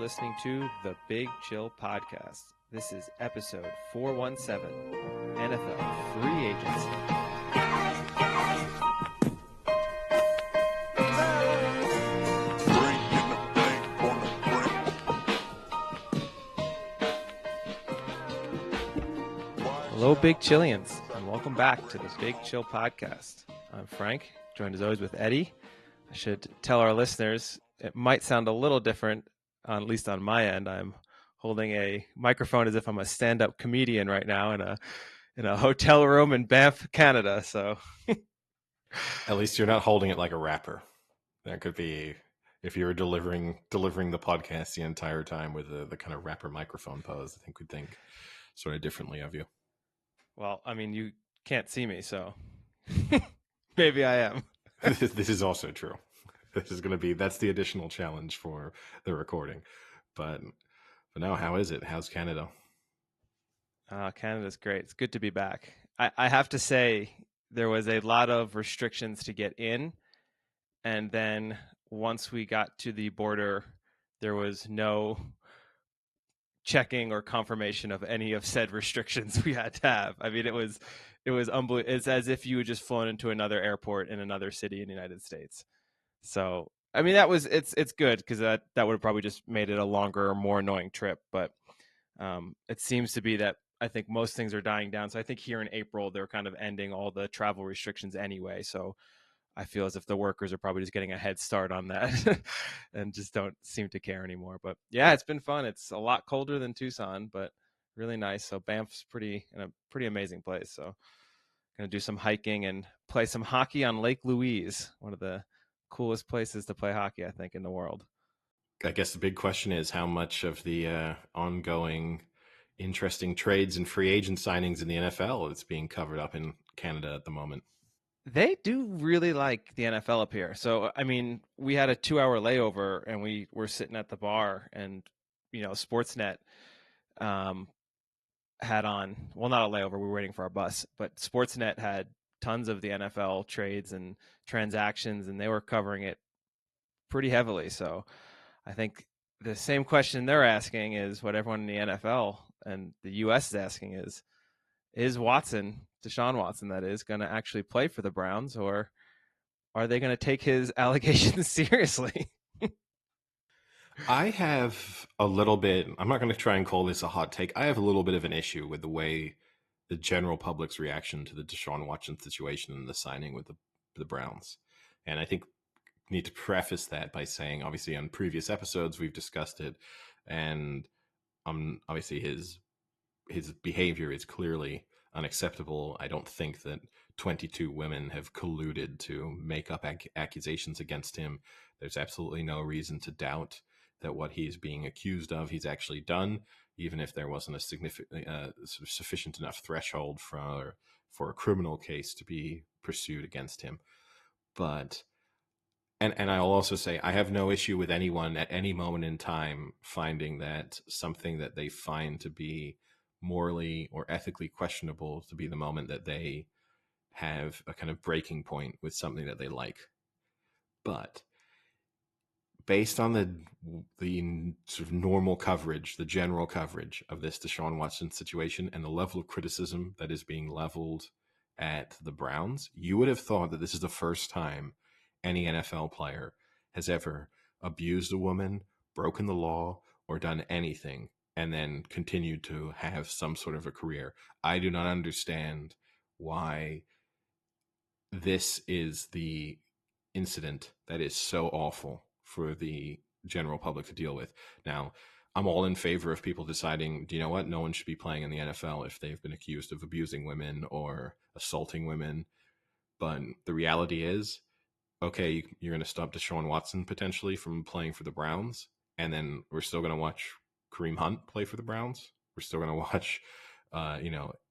listening to the Big Chill Podcast. This is episode 417, NFL Free Agency. Hello, Big Chillians, and welcome back to the Big Chill Podcast. I'm Frank, joined as always with Eddie. I should tell our listeners, it might sound a little different, at least on my end. I'm holding a microphone as if I'm a stand-up comedian right now in a hotel room in Banff, Canada. So, at least you're not holding it like a rapper. That could be if you were delivering the podcast the entire time with the kind of rapper microphone pose. I think we'd think sort of differently of you. Well, I mean, you can't see me, so maybe I am. This is also true. This is going to be, that's the additional challenge for the recording. But now, how is it? How's Canada? Canada's great. It's good to be back. I have to say, there was a lot of restrictions to get in. And then once we got to the border, there was no checking or confirmation of any of said restrictions we had to have. I mean, it was unbelievable. It's as if you had just flown into another airport in another city in the United States. So, I mean, it's good because that would have probably just made it a longer, more annoying trip. But it seems to be that I think most things are dying down. So I think here in April, they're kind of ending all the travel restrictions anyway. So I feel as if the workers are probably just getting a head start on that and just don't seem to care anymore. But yeah, it's been fun. It's a lot colder than Tucson, but really nice. So Banff's pretty amazing place. So gonna do some hiking and play some hockey on Lake Louise, one of the coolest places to play hockey, I think, in the world. I guess the big question is how much of the ongoing interesting trades and free agent signings in the NFL is being covered up in Canada at the moment. They do really like the NFL up here. So, I mean, we had a 2-hour layover and we were sitting at the bar and, Sportsnet had on, well, not a layover, we were waiting for our bus, but Sportsnet had tons of the NFL trades and transactions and they were covering it pretty heavily. So I think the same question they're asking is what everyone in the NFL and the US is asking is Watson, Deshaun Watson, that is, going to actually play for the Browns, or are they going to take his allegations seriously? I have a little bit, I'm not going to try and call this a hot take. I have a little bit of an issue with the way the general public's reaction to the Deshaun Watson situation and the signing with the Browns. And I think we need to preface that by saying, obviously, on previous episodes, we've discussed it. And obviously, his behavior is clearly unacceptable. I don't think that 22 women have colluded to make up accusations against him. There's absolutely no reason to doubt that what he's being accused of, he's actually done, even if there wasn't a significant, sort of sufficient enough threshold for a criminal case to be pursued against him. But and I'll also say I have no issue with anyone at any moment in time finding that something that they find to be morally or ethically questionable to be the moment that they have a kind of breaking point with something that they like. But based on the sort of normal coverage, the general coverage of this Deshaun Watson situation and the level of criticism that is being leveled at the Browns, you would have thought that this is the first time any NFL player has ever abused a woman, broken the law, or done anything, and then continued to have some sort of a career. I do not understand why this is the incident that is so awful for the general public to deal with. Now, I'm all in favor of people deciding, do you know what? No one should be playing in the NFL if they've been accused of abusing women or assaulting women. But the reality is, okay, you're going to stop Deshaun Watson potentially from playing for the Browns, and then we're still going to watch Kareem Hunt play for the Browns. We're still going to watch,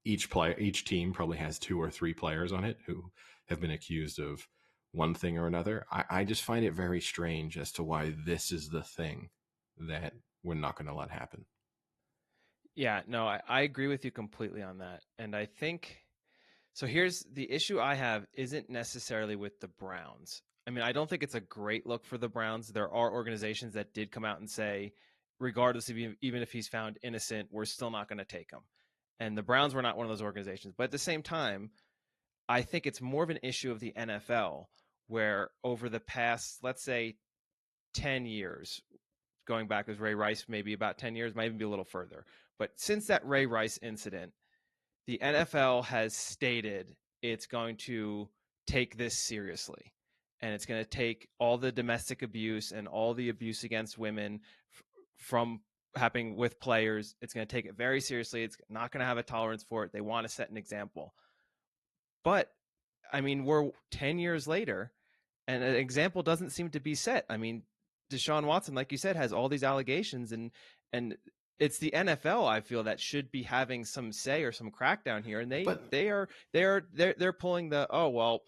each team probably has 2 or 3 players on it who have been accused of one thing or another. I just find it very strange as to why this is the thing that we're not going to let happen. Yeah, no, I agree with you completely on that. And I think, so here's the issue I have isn't necessarily with the Browns. I mean, I don't think it's a great look for the Browns. There are organizations that did come out and say regardless of even if he's found innocent, we're still not going to take him. And the Browns were not one of those organizations. But at the same time, I think it's more of an issue of the NFL, where over the past, let's say, 10 years, going back with Ray Rice, maybe about 10 years, might even be a little further. But since that Ray Rice incident, the NFL has stated it's going to take this seriously. And it's going to take all the domestic abuse and all the abuse against women from happening with players. It's going to take it very seriously. It's not going to have a tolerance for it. They want to set an example. But I mean, we're 10 years later, and an example doesn't seem to be set. I mean, Deshaun Watson, like you said, has all these allegations, and it's the NFL, I feel, that should be having some say or some crackdown here, and But they're pulling the, oh well,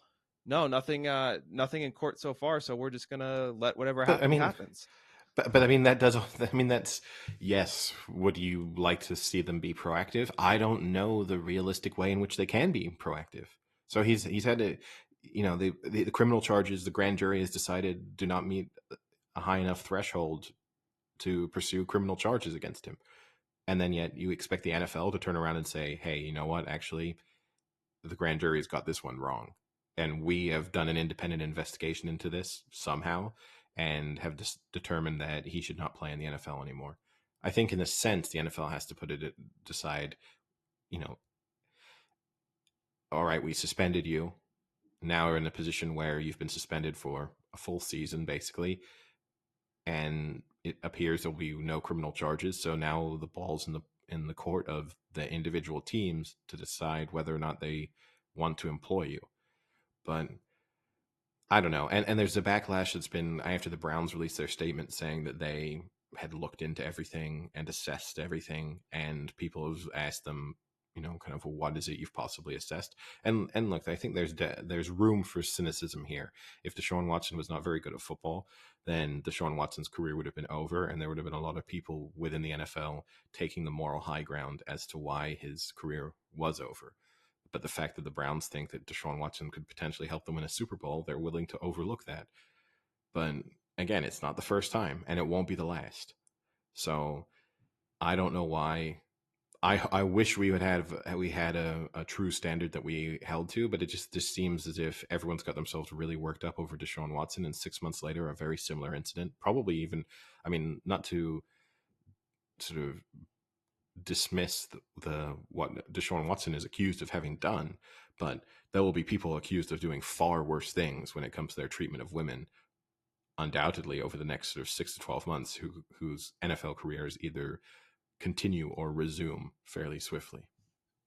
no, nothing in court so far, so we're just gonna let whatever but I happens mean, happens. but I mean that does. I mean that's yes. Would you like to see them be proactive? I don't know the realistic way in which they can be proactive. So he's had to, the criminal charges. The grand jury has decided do not meet a high enough threshold to pursue criminal charges against him. And then yet you expect the NFL to turn around and say, hey, you know what? Actually, the grand jury's got this one wrong. And we have done an independent investigation into this somehow and have determined that he should not play in the NFL anymore. I think in a sense, the NFL has to decide, you know, all right, we suspended you. Now we're in a position where you've been suspended for a full season, basically. And it appears there'll be no criminal charges. So now the ball's in the court of the individual teams to decide whether or not they want to employ you. But I don't know. And there's a backlash that's been after the Browns released their statement saying that they had looked into everything and assessed everything, and people have asked them, kind of what is it you've possibly assessed? And look, I think there's room for cynicism here. If Deshaun Watson was not very good at football, then Deshaun Watson's career would have been over, and there would have been a lot of people within the NFL taking the moral high ground as to why his career was over. But the fact that the Browns think that Deshaun Watson could potentially help them win a Super Bowl, they're willing to overlook that. But again, it's not the first time, and it won't be the last. So I don't know why. I wish we had a true standard that we held to, but it just seems as if everyone's got themselves really worked up over Deshaun Watson, and 6 months later, a very similar incident, probably even, I mean, not to sort of dismiss the what Deshaun Watson is accused of having done, but there will be people accused of doing far worse things when it comes to their treatment of women, undoubtedly over the next sort of 6 to 12 months, whose NFL careers either continue or resume fairly swiftly.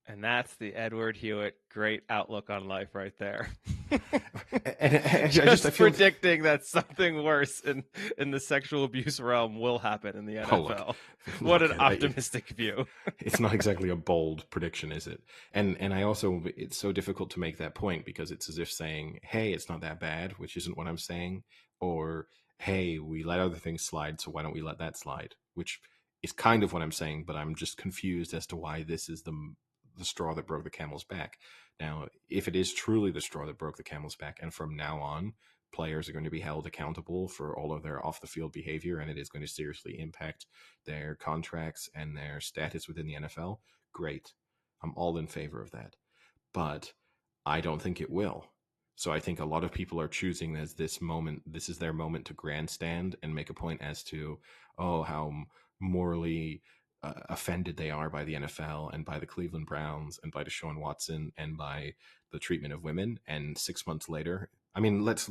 And that's the Edward Hewitt great outlook on life right there. I feel predicting that something worse in the sexual abuse realm will happen in the NFL. What an optimistic view. It's not exactly a bold prediction, is it? And I also, it's so difficult to make that point because it's as if saying, hey, it's not that bad, which isn't what I'm saying, or hey, we let other things slide, so why don't we let that slide, which is kind of what I'm saying, but I'm just confused as to why this is the straw that broke the camel's back. Now, if it is truly the straw that broke the camel's back, and from now on, players are going to be held accountable for all of their off the field behavior, and it is going to seriously impact their contracts and their status within the NFL, great. I'm all in favor of that. But I don't think it will. So I think a lot of people are choosing as this is their moment to grandstand and make a point as to, oh, how morally offended they are by the NFL and by the Cleveland Browns and by Deshaun Watson and by the treatment of women. And 6 months later, I mean, let's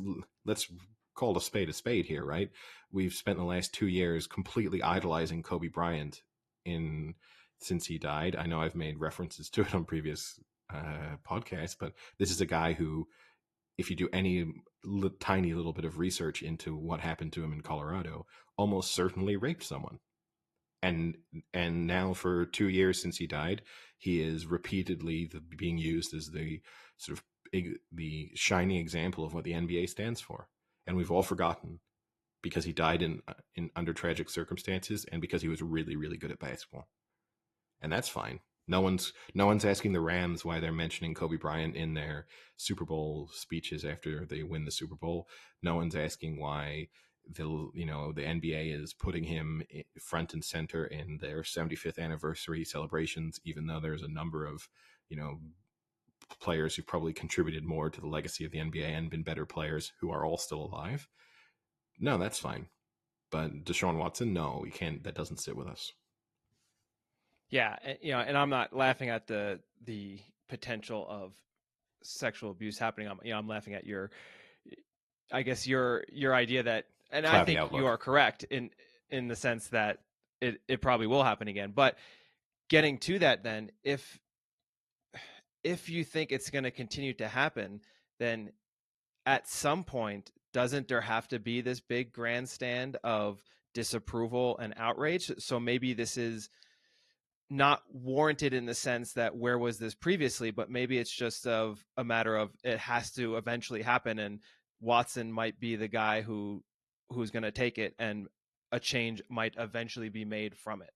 call a spade here, right? We've spent the last 2 years completely idolizing Kobe Bryant since he died. I know I've made references to it on previous podcasts, but this is a guy who, if you do any tiny little bit of research into what happened to him in Colorado, almost certainly raped someone. And now for 2 years since he died, he is repeatedly being used as the sort of the shining example of what the NBA stands for. And we've all forgotten because he died in under tragic circumstances and because he was really, really good at basketball. And that's fine. No one's asking the Rams why they're mentioning Kobe Bryant in their Super Bowl speeches after they win the Super Bowl. No one's asking why the NBA is putting him front and center in their 75th anniversary celebrations, even though there's a number of you know players who probably contributed more to the legacy of the NBA and been better players who are all still alive. No, that's fine. But Deshaun Watson, no, you can't. That doesn't sit with us. Yeah, and I'm not laughing at the potential of sexual abuse happening. I'm laughing at I guess your idea that, and I Cloudy think you outlook. are correct in the sense that it probably will happen again. But getting to that, then, if you think it's going to continue to happen, then at some point, doesn't there have to be this big grandstand of disapproval and outrage? So maybe this is not warranted in the sense that where was this previously, but maybe it's just of a matter of it has to eventually happen, and Watson might be the guy who's going to take it, and a change might eventually be made from it.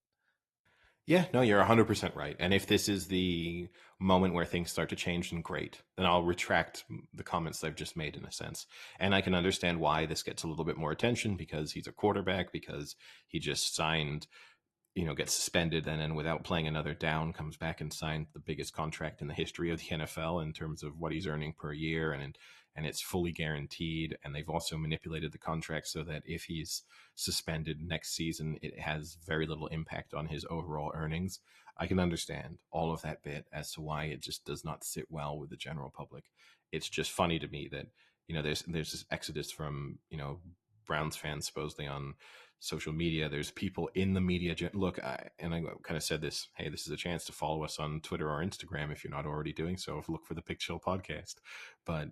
Yeah, no, you're 100% right. And if this is the moment where things start to change, then great. Then I'll retract the comments I've just made in a sense. And I can understand why this gets a little bit more attention because he's a quarterback, because he just signed, gets suspended and then without playing another down comes back and signed the biggest contract in the history of the NFL in terms of what he's earning per year, and it's fully guaranteed, and they've also manipulated the contract so that if he's suspended next season it has very little impact on his overall earnings. I can understand all of that bit as to why it just does not sit well with the general public. It's just funny to me that there's this exodus from Browns fans supposedly on social media. There's people in the media. Look, and I kind of said this. Hey, this is a chance to follow us on Twitter or Instagram if you're not already doing so. Look for the Pick Chill podcast. But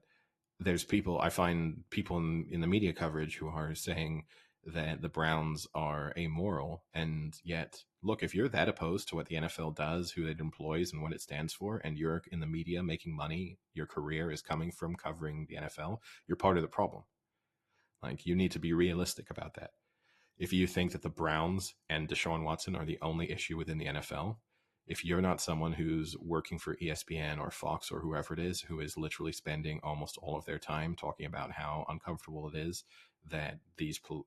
there's people. I find people in the media coverage who are saying that the Browns are amoral, and yet, look, if you're that opposed to what the NFL does, who it employs, and what it stands for, and you're in the media making money, your career is coming from covering the NFL. You're part of the problem. Like, you need to be realistic about that. If you think that the Browns and Deshaun Watson are the only issue within the NFL, if you're not someone who's working for ESPN or Fox or whoever it is, who is literally spending almost all of their time talking about how uncomfortable it is that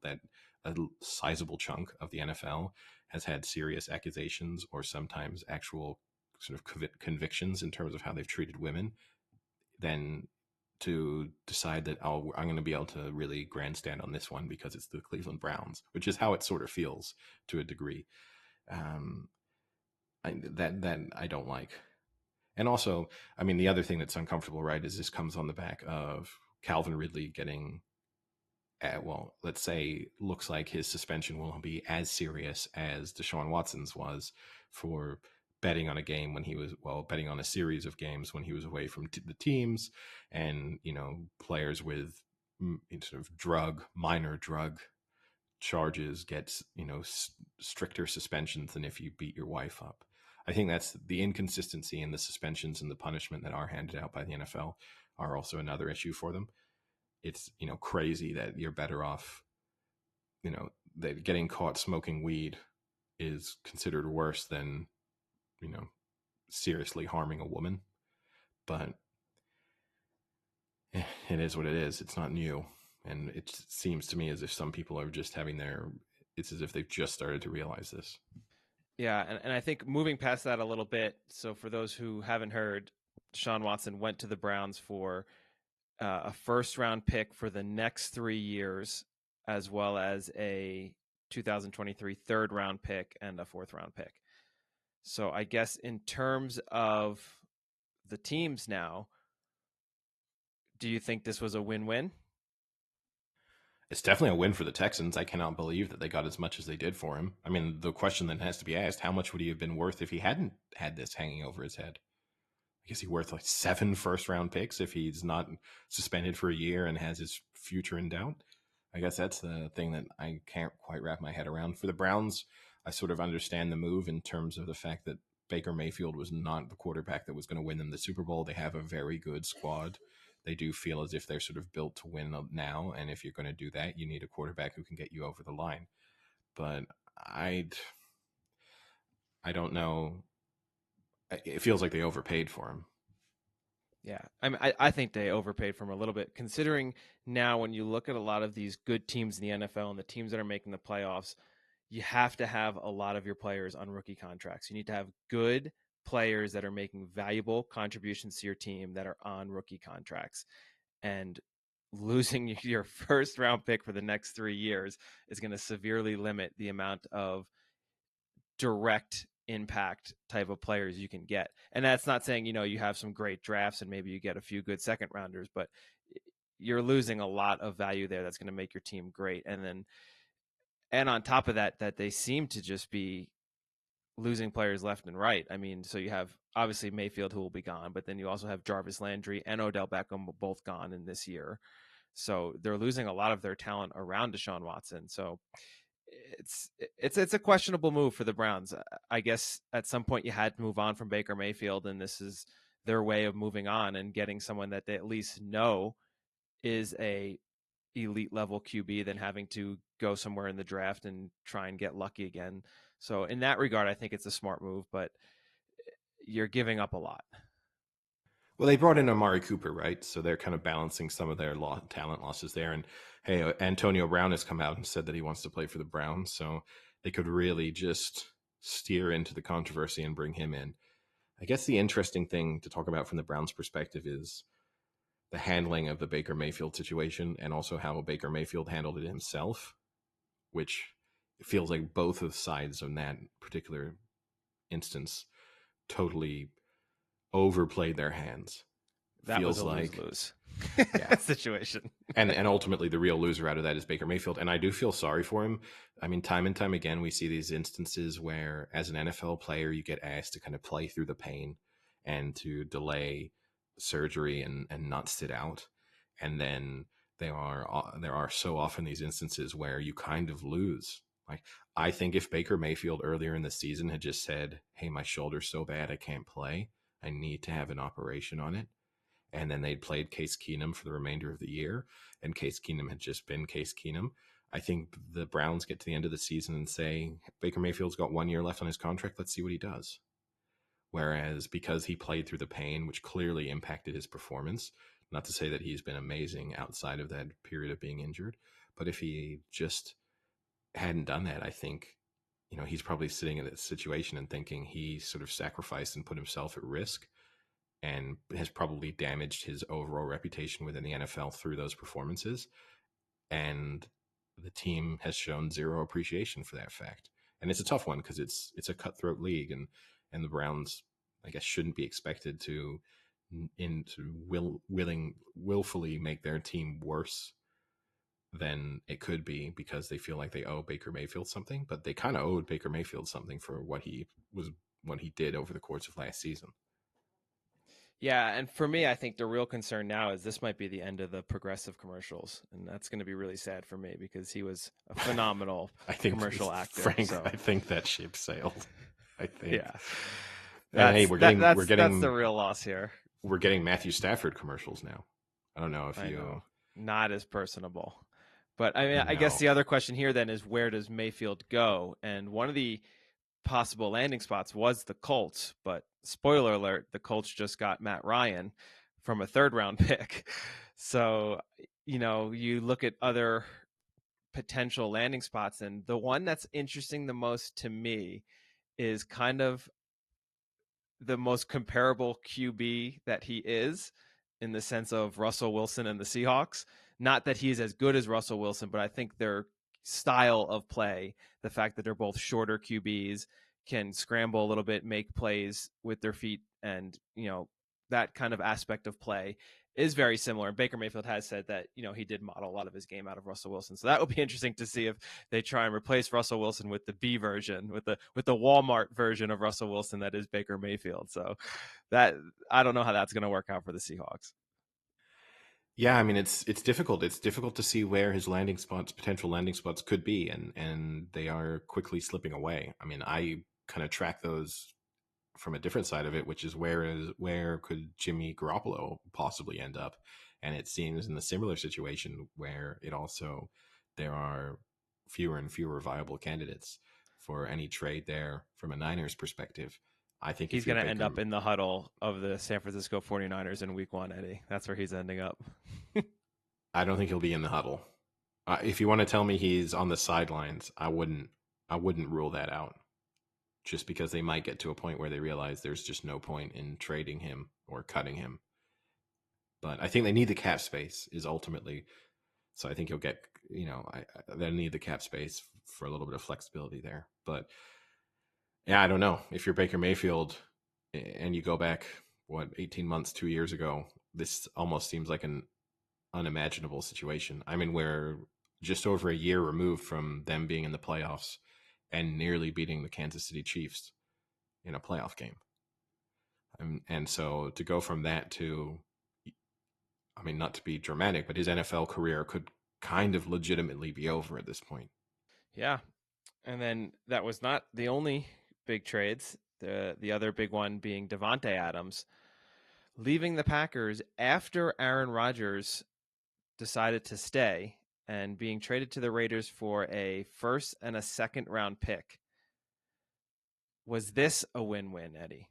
that a sizable chunk of the NFL has had serious accusations or sometimes actual sort of convictions in terms of how they've treated women, then to decide that I'm going to be able to really grandstand on this one because it's the Cleveland Browns, which is how it sort of feels to a degree. Um, that I don't like. And also, I mean, the other thing that's uncomfortable, right, is this comes on the back of Calvin Ridley getting, well, let's say, looks like his suspension will be as serious as Deshaun Watson's was for betting on a game when he was, well, betting on a series of games when he was away from the teams, and players with sort of minor drug charges get stricter suspensions than if you beat your wife up. I think that's the inconsistency in the suspensions and the punishment that are handed out by the NFL are also another issue for them. It's crazy that you're better off, that getting caught smoking weed is considered worse than you know seriously harming a woman. But it is what it is. It's not new, and it seems to me as if some people are just having their. It's as if they've just started to realize this. Yeah, and I think moving past that a little bit. So for those who haven't heard, Deshaun Watson went to the Browns for a first round pick for the next 3 years, as well as a 2023 third round pick and a fourth round pick. So I guess in terms of the teams now, do you think this was a win-win? It's definitely a win for the Texans. I cannot believe that they got as much as they did for him. I mean, the question that has to be asked: how much would he have been worth if he hadn't had this hanging over his head? I guess he's worth like 7 first round picks if he's not suspended for a year and has his future in doubt. I guess that's the thing that I can't quite wrap my head around. For the Browns, I sort of understand the move in terms of the fact that Baker Mayfield was not the quarterback that was going to win them the Super Bowl. They have a very good squad. They do feel as if they're sort of built to win now. And if you're going to do that, you need a quarterback who can get you over the line. But I, I don't know. It feels like they overpaid for him. Yeah, I mean, I think they overpaid for him a little bit, considering now when you look at a lot of these good teams in the NFL and the teams that are making the playoffs, you have to have a lot of your players on rookie contracts. You need to have good players that are making valuable contributions to your team that are on rookie contracts. And losing your first round pick for the next 3 years is going to severely limit the amount of direct impact type of players you can get. And that's not saying, you have some great drafts and maybe you get a few good second rounders, but you're losing a lot of value there that's going to make your team great. And on top of that, that they seem to just be losing players left and right. I mean, so you have obviously Mayfield who will be gone, but then you also have Jarvis Landry and Odell Beckham both gone in this year. So they're losing a lot of their talent around Deshaun Watson. So it's a questionable move for the Browns. I guess at some point you had to move on from Baker Mayfield, and this is their way of moving on and getting someone that they at least know is a elite level QB than having to go somewhere in the draft and try and get lucky again. So in that regard, I think it's a smart move, but you're giving up a lot. Well, they brought in Amari Cooper, right? So they're kind of balancing some of their talent losses there. And hey, Antonio Brown has come out and said that he wants to play for the Browns. So they could really just steer into the controversy and bring him in. I guess the interesting thing to talk about from the Browns' perspective is the handling of the Baker Mayfield situation and also how Baker Mayfield handled it himself, which feels like both of the sides on that particular instance totally overplayed their hands. That was Feels a lose like, lose yeah. situation. And ultimately the real loser out of that is Baker Mayfield. And I do feel sorry for him. I mean, time and time again, we see these instances where as an NFL player, you get asked to kind of play through the pain and to delay surgery and not sit out. And then there are so often these instances where you kind of lose. Like, I think if Baker Mayfield earlier in the season had just said, "Hey, my shoulder's so bad I can't play. I need to have an operation on it," and then they'd played Case Keenum for the remainder of the year, and Case Keenum had just been Case Keenum, I think the Browns get to the end of the season and say, Baker Mayfield's got 1 year left on his contract. Let's see what he does. Whereas because he played through the pain, which clearly impacted his performance, not to say that he's been amazing outside of that period of being injured, but if he just hadn't done that, I think, he's probably sitting in a situation and thinking he sort of sacrificed and put himself at risk and has probably damaged his overall reputation within the NFL through those performances. And the team has shown zero appreciation for that fact. And it's a tough one because it's a cutthroat league, and the Browns, I guess, shouldn't be expected to willfully make their team worse than it could be because they feel like they owe Baker Mayfield something, but they kind of owed Baker Mayfield something for what he did over the course of last season. Yeah, and for me, I think the real concern now is this might be the end of the Progressive commercials, and that's going to be really sad for me because he was a phenomenal I think, commercial actor. Frank, I So, think that ship sailed. I think. yeah, And hey, that's that that's the real loss here. we're getting Matthew Stafford commercials now. I don't know if I you know, not as personable, but I mean, I guess know. the other question here then is where does Mayfield go? And one of the possible landing spots was the Colts, but spoiler alert, the Colts just got Matt Ryan from a third round pick. So, you look at other potential landing spots, and the one that's interesting the most to me is kind of the most comparable QB that he is in the sense of Russell Wilson and the Seahawks. Not that he's as good as Russell Wilson, but I think their style of play, the fact that they're both shorter QBs, can scramble a little bit, make plays with their feet, and that kind of aspect of play is very similar. And Baker Mayfield has said that he did model a lot of his game out of Russell Wilson. So that would be interesting to see if they try and replace Russell Wilson with the B version, with the Walmart version of Russell Wilson that is Baker Mayfield. So that I don't know how that's going to work out for the Seahawks. Yeah, I mean it's difficult. It's difficult to see where his potential landing spots could be, and they are quickly slipping away. I mean, I kind of track those from a different side of it, which is where could Jimmy Garoppolo possibly end up? And it seems in a similar situation where it also there are fewer and fewer viable candidates for any trade there from a Niners perspective. I think He's if you're going to end Baker, up in the huddle of the San Francisco 49ers in week 1, Eddie. That's where he's ending up. I don't think he'll be in the huddle. If you want to tell me he's on the sidelines, I wouldn't. I wouldn't rule that out. Just because they might get to a point where they realize there's just no point in trading him or cutting him. But I think they need the cap space. Is ultimately so. I think you'll get. They need the cap space for a little bit of flexibility there. But yeah, I don't know if you're Baker Mayfield and you go back 18 months, 2 years ago. This almost seems like an unimaginable situation. I mean, we're just over a year removed from them being in the playoffs and nearly beating the Kansas City Chiefs in a playoff game. And so to go from that to, I mean, not to be dramatic, but his NFL career could kind of legitimately be over at this point. Yeah. And then that was not the only big trades. The other big one being Devontae Adams leaving the Packers after Aaron Rodgers decided to stay and being traded to the Raiders for a first and a second round pick. Was this a win-win, Eddie?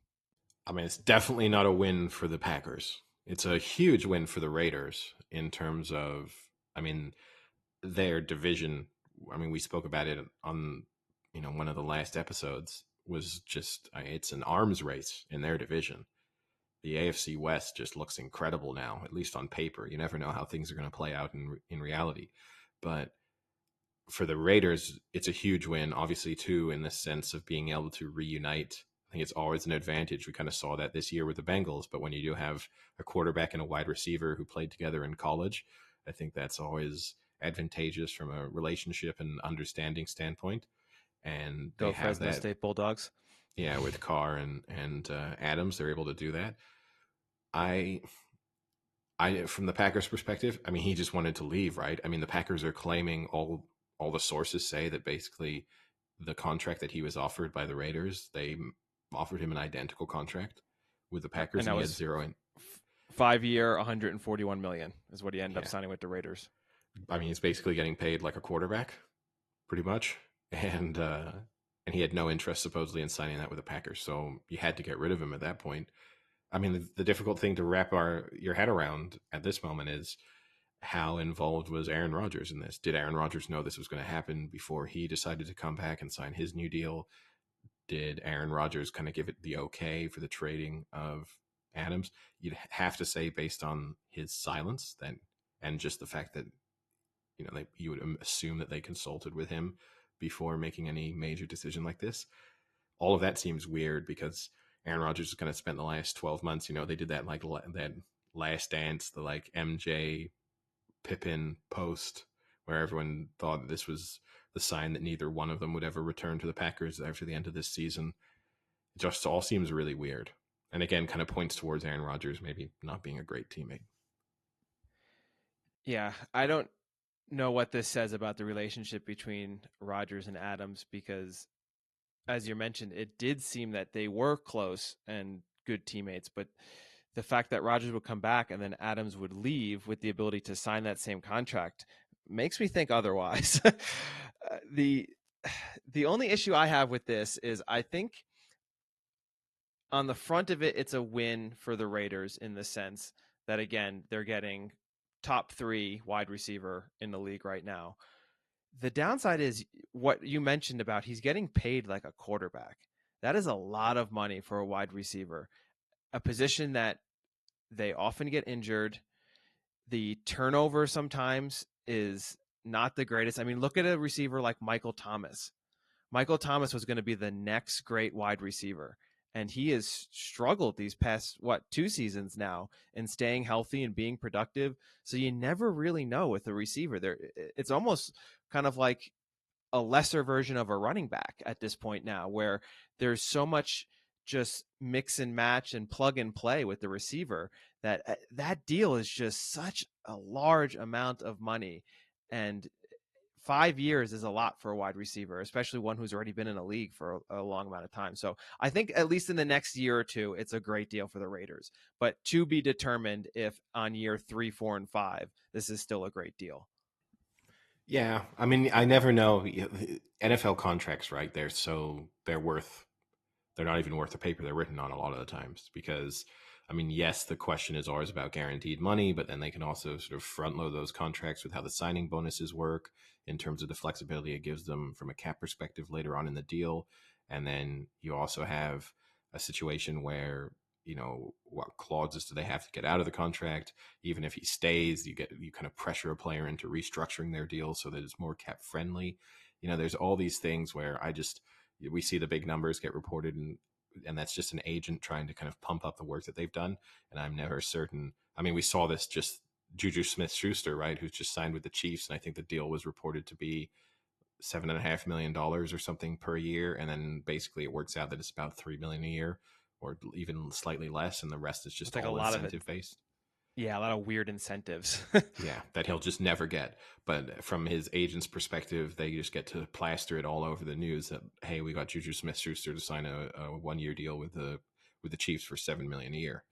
I mean, it's definitely not a win for the Packers. It's a huge win for the Raiders in terms of, I mean, their division. I mean, we spoke about it on, one of the last episodes. Was just it's an arms race in their division. The AFC West just looks incredible now, at least on paper. You never know how things are going to play out in reality, but for the Raiders, it's a huge win, obviously, too, in the sense of being able to reunite. I think it's always an advantage. We kind of saw that this year with the Bengals, but when you do have a quarterback and a wide receiver who played together in college, I think that's always advantageous from a relationship and understanding standpoint. And they Go have Fresno that, State Bulldogs. yeah, with Carr and Adams, they're able to do that. I from the Packers' perspective, I mean, he just wanted to leave, right? I mean, the Packers are claiming all the sources say that basically the contract that he was offered by the Raiders, they offered him an identical contract with the Packers, And and that he had was zero in. 5-year, 141 million is what he ended up Yeah, signing with the Raiders. I mean, he's basically getting paid like a quarterback, pretty much, and he had no interest supposedly in signing that with the Packers, so you had to get rid of him at that point. I mean, the difficult thing to wrap your head around at this moment is how involved was Aaron Rodgers in this? Did Aaron Rodgers know this was going to happen before he decided to come back and sign his new deal? Did Aaron Rodgers kind of give it the okay for the trading of Adams? You'd have to say, based on his silence, that and just the fact that you would assume that they consulted with him before making any major decision like this. All of that seems weird because Aaron Rodgers is going to spend the last 12 months. They did that that last dance, the like MJ Pippin post where everyone thought this was the sign that neither one of them would ever return to the Packers after the end of this season. It just all seems really weird. And again, kind of points towards Aaron Rodgers maybe not being a great teammate. Yeah, I don't know what this says about the relationship between Rodgers and Adams because, as you mentioned, it did seem that they were close and good teammates, but the fact that Rodgers would come back and then Adams would leave with the ability to sign that same contract makes me think otherwise. the the only issue I have with this is I think on the front of it, it's a win for the Raiders in the sense that, again, they're getting top 3 wide receiver in the league right now. The downside is what you mentioned about he's getting paid like a quarterback. That is a lot of money for a wide receiver, a position that they often get injured. The turnover sometimes is not the greatest. I mean, look at a receiver like Michael Thomas. Michael Thomas was going to be the next great wide receiver. And he has struggled these past, 2 seasons now in staying healthy and being productive. So you never really know with a receiver. It's almost kind of like a lesser version of a running back at this point now, where there's so much just mix and match and plug and play with the receiver that deal is just such a large amount of money. And 5 years is a lot for a wide receiver, especially one who's already been in a league for a long amount of time. So I think at least in the next year or two, it's a great deal for the Raiders. But to be determined if on year 3, 4, and 5, this is still a great deal. Yeah, I mean, I never know. NFL contracts, right? They're worth they're not even worth the paper they're written on a lot of the times. Because, I mean, yes, the question is always about guaranteed money, but then they can also sort of front load those contracts with how the signing bonuses work in terms of the flexibility it gives them from a cap perspective later on in the deal. And then you also have a situation where, what clauses do they have to get out of the contract? Even if he stays, you kind of pressure a player into restructuring their deal so that it's more cap friendly. There's all these things where we see the big numbers get reported, and that's just an agent trying to kind of pump up the work that they've done. And I'm never certain. I mean, we saw this just Juju Smith-Schuster, right, who's just signed with the Chiefs, and I think the deal was reported to be $7.5 million or something per year, and then basically it works out that it's about $3 million a year, or even slightly less, and the rest is It's just like a all lot of it. incentive based. Yeah, a lot of weird incentives. Yeah, that he'll just never get. But from his agent's perspective, they just get to plaster it all over the news that, hey, we got Juju Smith-Schuster to sign a 1 year deal with the Chiefs for $7 million a year,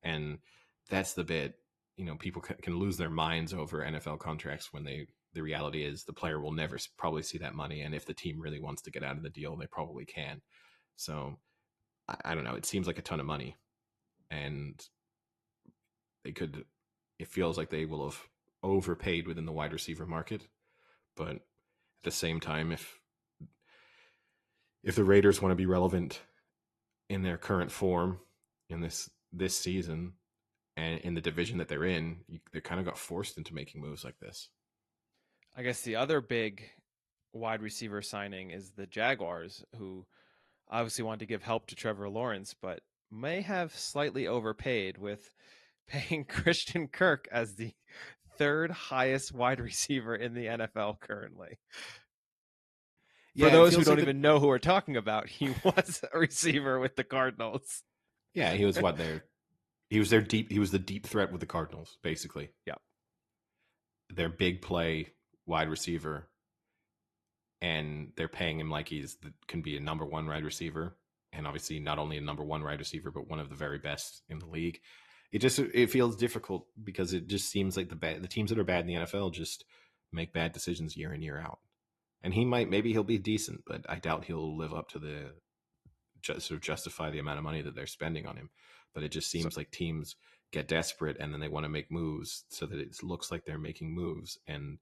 and that's the bit. People can lose their minds over NFL contracts when the reality is the player will never probably see that money, and if the team really wants to get out of the deal, they probably can. So I don't know. It seems like a ton of money, and they could. It feels like they will have overpaid within the wide receiver market, but at the same time, if the Raiders want to be relevant in their current form in this season and in the division that they're in, they kind of got forced into making moves like this. I guess the other big wide receiver signing is the Jaguars, who obviously wanted to give help to Trevor Lawrence, but may have slightly overpaid with paying Christian Kirk as the third highest wide receiver in the NFL currently. For Yeah, it those who feels like don't the even know who we're talking about, he was a receiver with the Cardinals. yeah he was what there he was their deep he was the deep threat with the Cardinals, basically Yeah. their big play wide receiver, and they're paying him like can be a number one wide receiver, and obviously not only a number one wide receiver, but one of the very best in the league. It feels difficult because it just seems like the teams that are bad in the NFL just make bad decisions year in year out. And maybe he'll be decent, but I doubt he'll live up to the sort of justify the amount of money that they're spending on him. But it just So seems like teams get desperate and then they want to make moves so that it looks like they're making moves, and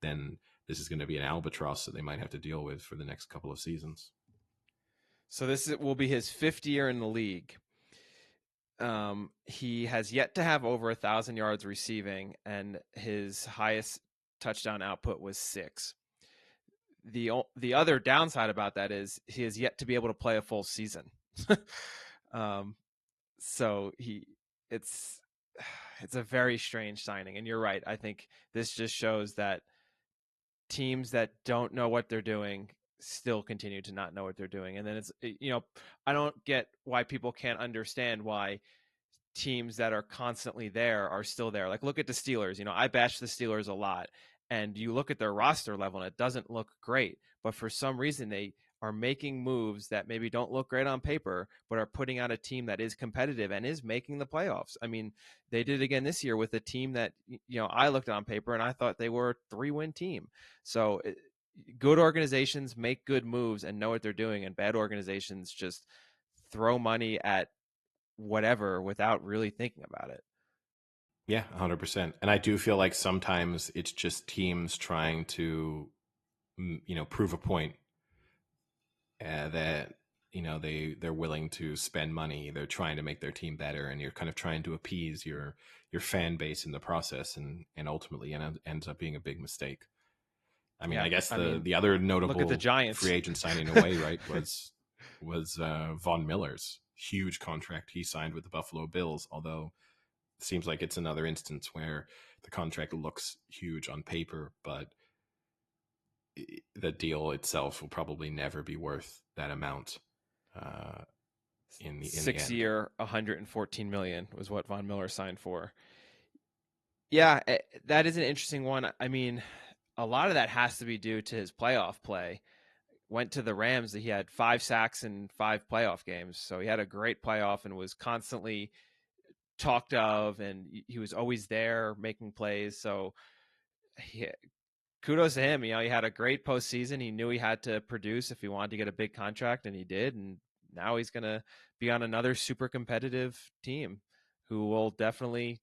then this is going to be an albatross that they might have to deal with for the next couple of seasons. so will be his fifth year in the league. He has yet to have over 1,000 yards receiving, and his highest touchdown output was 6. The other downside about that is he has yet to be able to play a full season. um, so it's it's a very strange signing, and you're right. I think this just shows that teams that don't know what they're doing still continue to not know what they're doing, and then I don't get why people can't understand why teams that are constantly there are still there. Like, look at the Steelers. I bash the Steelers a lot, and you look at their roster level and it doesn't look great, but for some reason they are making moves that maybe don't look great on paper, but are putting out a team that is competitive and is making the playoffs. I mean, they did it again this year with a team that I looked on paper and I thought they were a 3-win team. So good organizations make good moves and know what they're doing, and bad organizations just throw money at whatever without really thinking about it. Yeah, 100%. And I do feel like sometimes it's just teams trying to, prove a point, that they're willing to spend money. They're trying to make their team better, and you're kind of trying to appease your fan base in the process, and ultimately ends up being a big mistake. I mean, Yeah, I guess I mean, the other look at the notable free Giants. agent signing away, right, was Von Miller's huge contract he signed with the Buffalo Bills. Although it seems like it's another instance where the contract looks huge on paper, but the deal itself will probably never be worth that amount uh, in the Six end. year, 114 million was what Von Miller signed for. Yeah, that is an interesting one. I mean, a lot of that has to be due to his playoff play. Went to the Rams, he had 5 sacks in 5 playoff games, so he had a great playoff and was constantly talked of, and he was always there making plays. So he, kudos to him. He had a great postseason. He knew he had to produce if he wanted to get a big contract, and he did. And now he's going to be on another super competitive team who will definitely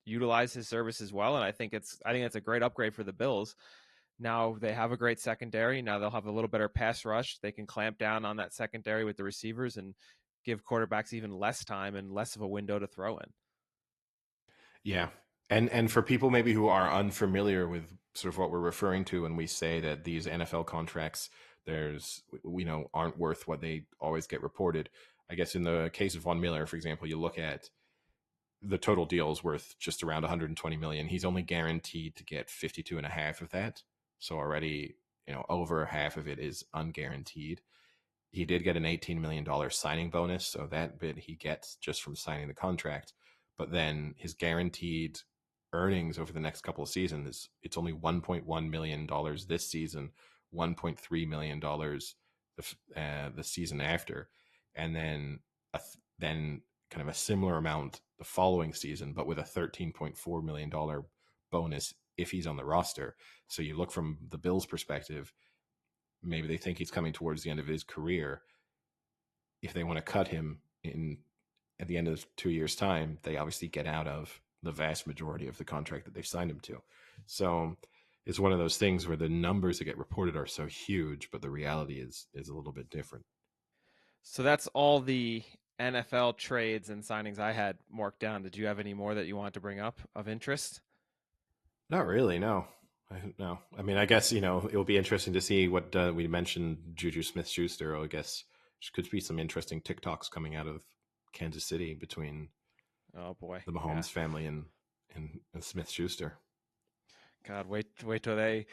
utilize his services well. And I think it's a great upgrade for the Bills. Now they have a great secondary. Now they'll have a little better pass rush. They can clamp down on that secondary with the receivers and give quarterbacks even less time and less of a window to throw in. Yeah. And for people maybe who are unfamiliar with sort of what we're referring to when we say that these NFL contracts aren't worth what they always get reported. I guess in the case of Von Miller, for example, you look at the total deal is worth just around 120 million. He's only guaranteed to get 52 and a half of that. So already, over half of it is unguaranteed. He did get an $18 million signing bonus, so that bit he gets just from signing the contract. But then his guaranteed earnings over the next couple of seasons, it's only $1.1 million this season, $1.3 million the season after, and then kind of a similar amount the following season, but with a $13.4 million bonus if he's on the roster. So you look from the Bills' perspective, maybe they think he's coming towards the end of his career. If they want to cut him in at the end of 2 years' time, they obviously get out of the vast majority of the contract that they've signed him to. So it's one of those things where the numbers that get reported are so huge, but the reality is a little bit different. So that's all the NFL trades and signings I had marked down. Did you have any more that you wanted to bring up of interest? Not really, no. No. I mean, I guess, it'll be interesting to see what we mentioned Juju Smith-Schuster. I guess there could be some interesting TikToks coming out of Kansas City between Oh boy, the yeah. Mahomes family and Smith-Schuster. God, wait till they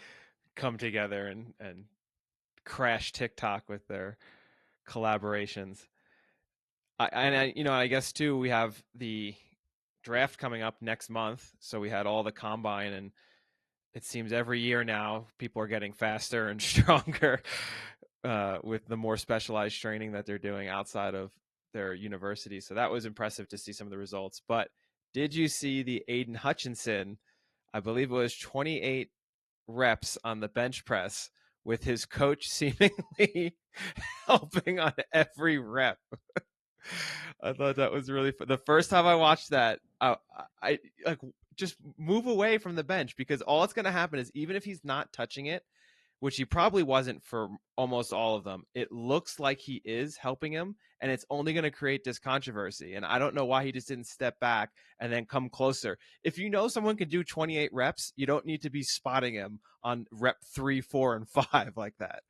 come together and crash TikTok with their collaborations. I guess too, we have the draft coming up next month. So we had all the combine, and it seems every year now people are getting faster and stronger with the more specialized training that they're doing outside of their university. So that was impressive to see some of the results. But did you see the Aiden Hutchinson? I believe it was 28 reps on the bench press with his coach seemingly helping on every rep. I thought that was really fun. The first time I watched that, I like just move away from the bench because all it's going to happen is even if he's not touching it, which he probably wasn't for almost all of them, it looks like he is helping him, and it's only going to create this controversy. And I don't know why he just didn't step back and then come closer. If you know someone can do 28 reps, you don't need to be spotting him on rep 3, 4, and 5 like that.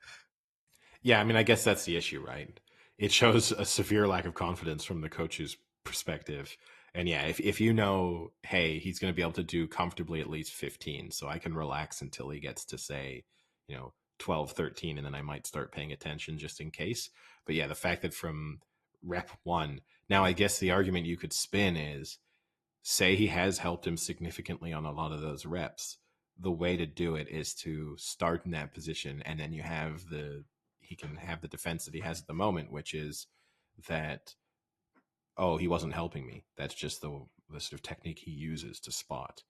Yeah, I mean, I guess that's the issue, right? It shows a severe lack of confidence from the coach's perspective. And yeah, if you know, hey, he's going to be able to do comfortably at least 15, so I can relax until he gets to say, 12, 13, and then I might start paying attention just in case. But yeah, the fact that from rep one, now I guess the argument you could spin is say he has helped him significantly on a lot of those reps. The way to do it is to start in that position, and then he can have the defense that he has at the moment, which is that, oh, he wasn't helping me. That's just the sort of technique he uses to spot.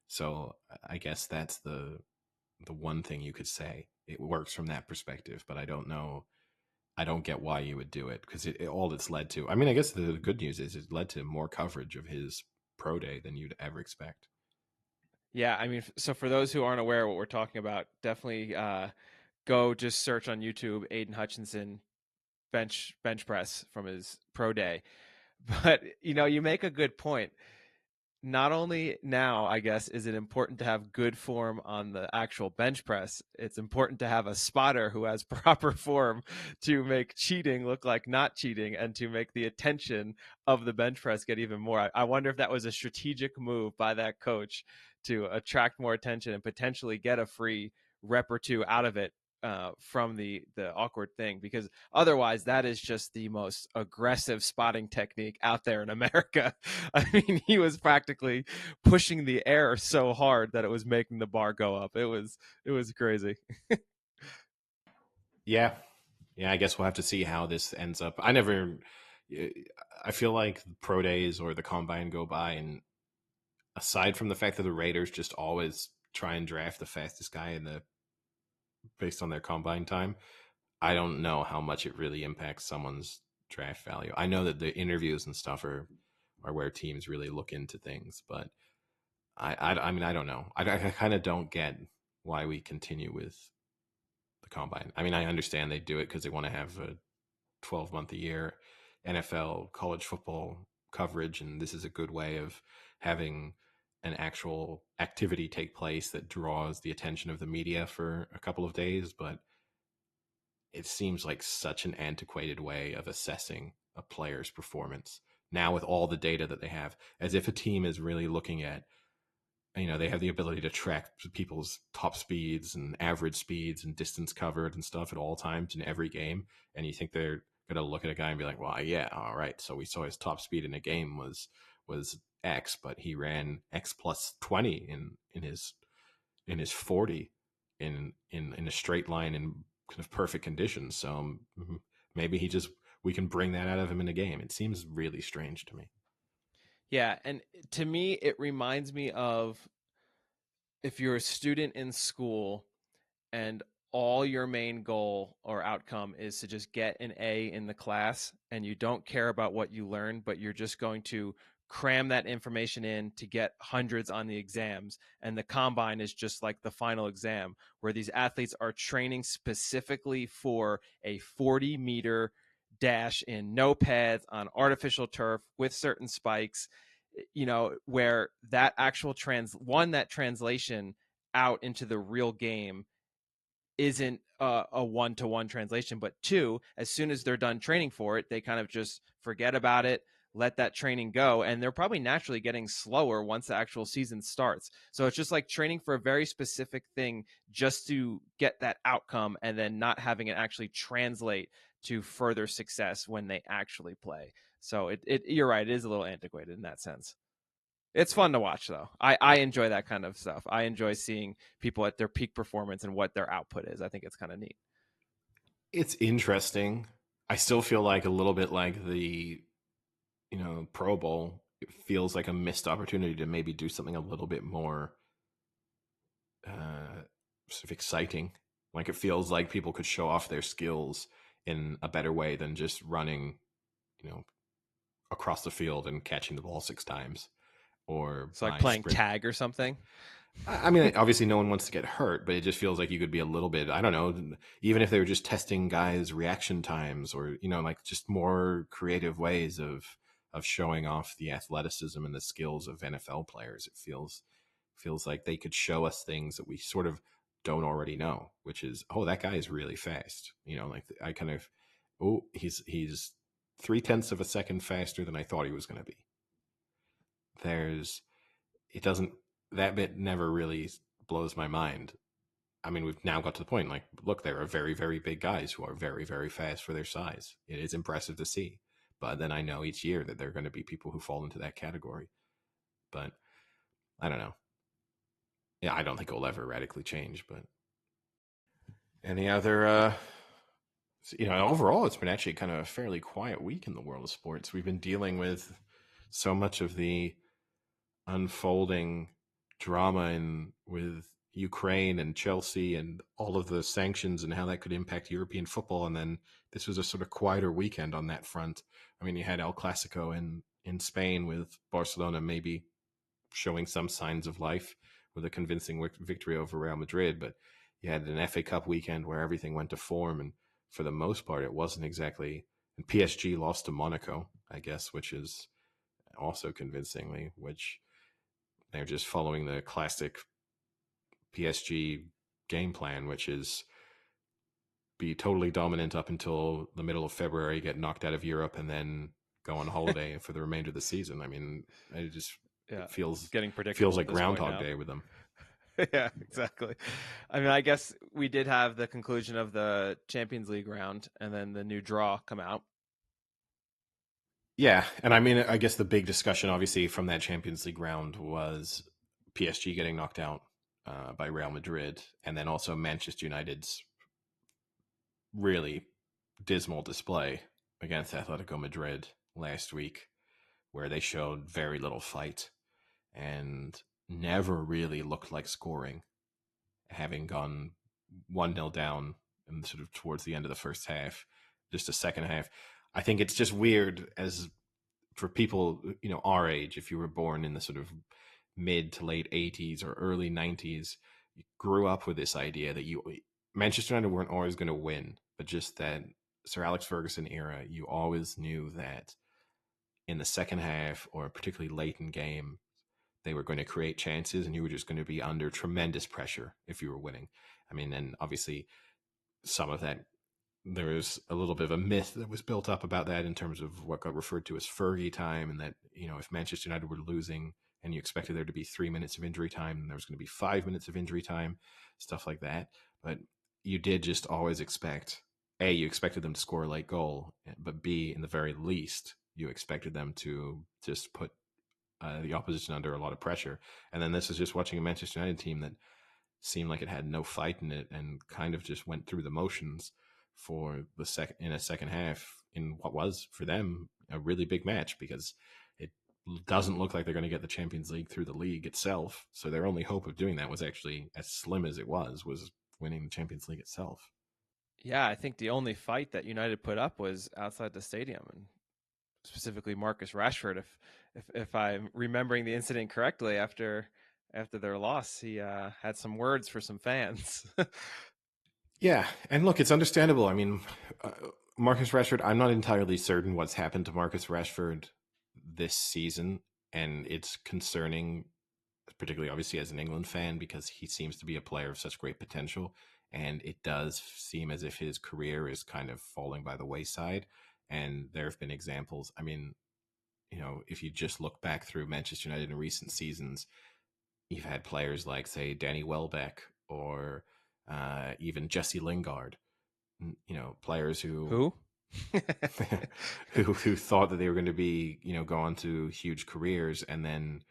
So I guess that's the one thing you could say. It works from that perspective, but I don't know. I don't get why you would do it because all it's led to. I mean, I guess the good news is it led to more coverage of his pro day than you'd ever expect. Yeah, I mean, so for those who aren't aware of what we're talking about, definitely go just search on YouTube Aiden Hutchinson bench press from his pro day. But you make a good point. Not only now, I guess, is it important to have good form on the actual bench press, it's important to have a spotter who has proper form to make cheating look like not cheating and to make the attention of the bench press get even more. I wonder if that was a strategic move by that coach to attract more attention and potentially get a free rep or two out of it from the awkward thing, because otherwise that is just the most aggressive spotting technique out there in America. I mean, he was practically pushing the air so hard that it was making the bar go up. It was crazy. Yeah, yeah. I guess we'll have to see how this ends up. I never. I feel like pro days or the combine go by, and aside from the fact that the Raiders just always try and draft the fastest guy in the based on their combine time, I don't know how much it really impacts someone's draft value. I know that the interviews and stuff are where teams really look into things, but I mean, I don't know. I kind of don't get why we continue with the combine. I mean, I understand they do it because they want to have a 12-month a year NFL, college football coverage, and this is a good way of having an actual activity take place that draws the attention of the media for a couple of days. But it seems like such an antiquated way of assessing a player's performance now with all the data that they have, as if a team is really looking at, they have the ability to track people's top speeds and average speeds and distance covered and stuff at all times in every game. And you think they're going to look at a guy and be like, well, yeah, all right. So we saw his top speed in a game was X, but he ran X plus 20 in his 40 in a straight line in kind of perfect conditions. So maybe we can bring that out of him in a game. It seems really strange to me. Yeah, and to me, it reminds me of if you're a student in school and all your main goal or outcome is to just get an A in the class and you don't care about what you learn, but you're just going to cram that information in to get hundreds on the exams. And the combine is just like the final exam where these athletes are training specifically for a 40-meter dash in no pads on artificial turf with certain spikes, where that actual that translation out into the real game isn't a one-to-one translation, but two, as soon as they're done training for it, they kind of just forget about it, let that training go, and they're probably naturally getting slower once the actual season starts. So it's just like training for a very specific thing just to get that outcome and then not having it actually translate to further success when they actually play. So you're right, it is a little antiquated in that sense. It's fun to watch, though. I enjoy that kind of stuff. I enjoy seeing people at their peak performance and what their output is. I think it's kind of neat. It's interesting. I still feel like a little bit like the Pro Bowl. It feels like a missed opportunity to maybe do something a little bit more sort of exciting. Like it feels like people could show off their skills in a better way than just running, you know, across the field and catching the ball 6 times or It's like by playing sprint. tag or something. I mean, obviously, no one wants to get hurt, but it just feels like you could be a little bit, I don't know, even if they were just testing guys' reaction times or, like just more creative ways of showing off the athleticism and the skills of NFL players. It feels like they could show us things that we sort of don't already know, which is, oh, that guy is really fast. Like I kind of, oh, he's 0.3 of a second faster than I thought he was going to be. There's it doesn't that bit never really blows my mind. I mean, we've now got to the point like, look, there are very, very big guys who are very, very fast for their size. It is impressive to see. But then I know each year that there are going to be people who fall into that category. But I don't know. Yeah, I don't think it will ever radically change. But any other, overall, it's been actually kind of a fairly quiet week in the world of sports. We've been dealing with so much of the unfolding drama with Ukraine and Chelsea and all of the sanctions and how that could impact European football. And then this was a sort of quieter weekend on that front. I mean, you had El Clasico in Spain with Barcelona maybe showing some signs of life with a convincing victory over Real Madrid, but you had an FA Cup weekend where everything went to form, and for the most part, it wasn't exactly. And PSG lost to Monaco, I guess, which is also convincingly, which they're just following the classic PSG game plan, which is be totally dominant up until the middle of February, get knocked out of Europe, and then go on holiday for the remainder of the season. I mean, Yeah, it it's feels getting feels predictable at like this point Groundhog now. Day with them. Yeah, exactly. I mean, I guess we did have the conclusion of the Champions League round and then the new draw come out. Yeah, and I mean, I guess the big discussion, obviously, from that Champions League round was PSG getting knocked out by Real Madrid, and then also Manchester United's really dismal display against Atletico Madrid last week, where they showed very little fight and never really looked like scoring, having gone 1-0 down and sort of towards the end of the first half, just a second half. I think it's just weird as for people, our age, if you were born in the sort of mid to late 80s or early 90s, you grew up with this idea that Manchester United weren't always going to win, but just that Sir Alex Ferguson era, you always knew that in the second half or particularly late in game, they were going to create chances and you were just going to be under tremendous pressure if you were winning. I mean, and obviously some of that, there was a little bit of a myth that was built up about that in terms of what got referred to as Fergie time, and that if Manchester United were losing and you expected there to be 3 minutes of injury time, and there was going to be 5 minutes of injury time, stuff like that. But you did just always expect A, you expected them to score a late goal, but B, in the very least, you expected them to just put the opposition under a lot of pressure. And then this is just watching a Manchester United team that seemed like it had no fight in it and kind of just went through the motions for in a second half in what was for them a really big match, because it doesn't look like they're going to get the Champions League through the league itself. So their only hope of doing that was actually, as slim as it was winning the Champions League itself. Yeah, I think the only fight that United put up was outside the stadium, and specifically Marcus Rashford. If I'm remembering the incident correctly, after their loss, he had some words for some fans. Yeah, and look, it's understandable. I mean, uh, Marcus Rashford, I'm not entirely certain what's happened to Marcus Rashford this season, and it's concerning, particularly obviously as an England fan, because he seems to be a player of such great potential, and it does seem as if his career is kind of falling by the wayside. And there have been examples. I mean, if you just look back through Manchester United in recent seasons, you've had players like, say, Danny Welbeck or even Jesse Lingard, players who Who? who thought that they were going to be, go on to huge careers, and then,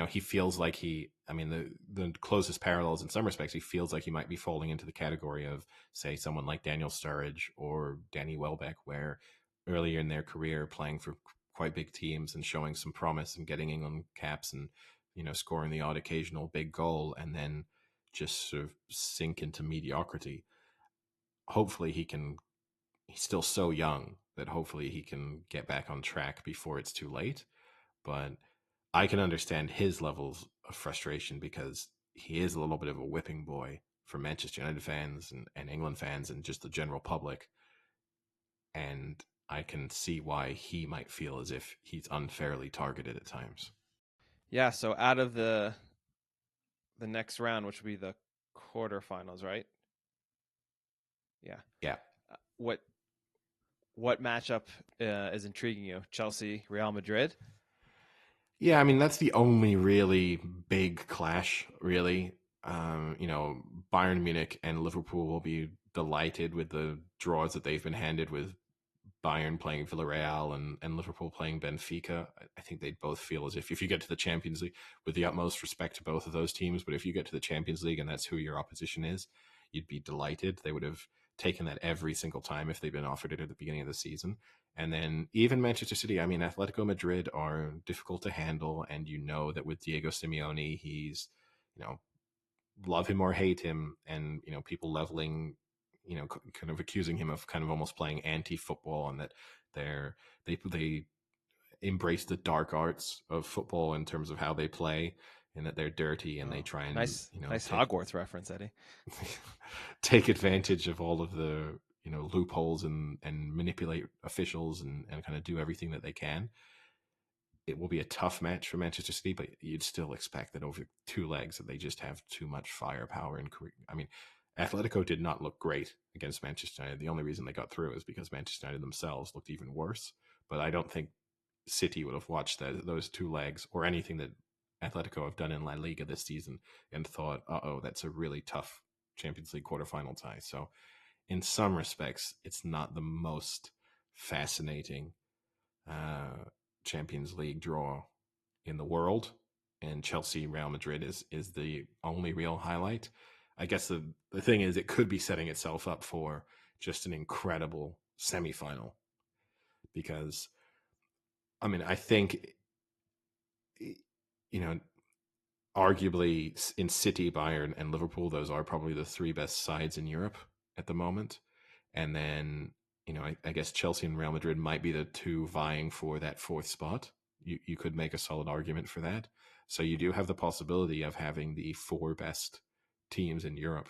he feels like I mean, the closest parallels in some respects, he feels like he might be falling into the category of, say, someone like Daniel Sturridge or Danny Welbeck, where earlier in their career, playing for quite big teams and showing some promise and getting England caps and, scoring the odd occasional big goal, and then just sort of sink into mediocrity. Hopefully he's still so young that hopefully he can get back on track before it's too late. But I can understand his levels of frustration, because he is a little bit of a whipping boy for Manchester United fans and England fans and just the general public. And I can see why he might feel as if he's unfairly targeted at times. Yeah, so out of the next round, which would be the quarterfinals, right? Yeah. Yeah. What matchup is intriguing you? Chelsea, Real Madrid. Yeah, I mean, that's the only really big clash, really. Bayern Munich and Liverpool will be delighted with the draws that they've been handed, with Bayern playing Villarreal and Liverpool playing Benfica. I think they'd both feel as if you get to the Champions League, with the utmost respect to both of those teams, but if you get to the Champions League and that's who your opposition is, you'd be delighted. They would have taken that every single time if they'd been offered it at the beginning of the season. And then even Manchester City, I mean, Atletico Madrid are difficult to handle, and you know that with Diego Simeone, he's, you know, love him or hate him, and people leveling, kind of accusing him of kind of almost playing anti-football, and that they embrace the dark arts of football in terms of how they play, and that they're dirty and they Oh, try and nice take Hogwarts reference, Eddie. take advantage of all of the loopholes and manipulate officials and kind of do everything that they can. It will be a tough match for Manchester City, but you'd still expect that over two legs that they just have too much firepower. I mean, Atletico did not look great against Manchester United. The only reason they got through is because Manchester United themselves looked even worse. But I don't think City would have watched those two legs or anything that Atletico have done in La Liga this season and thought, "Oh, that's a really tough Champions League quarterfinal tie." So, in some respects, it's not the most fascinating uh, Champions League draw in the world, and Chelsea Real Madrid is the only real highlight. I guess the thing is, it could be setting itself up for just an incredible semifinal, because I mean, I think, you know arguably in City, Bayern, and Liverpool, those are probably the three best sides in Europe at the moment. And then I guess Chelsea and Real Madrid might be the two vying for that fourth spot. You could make a solid argument for that. So you do have the possibility of having the four best teams in Europe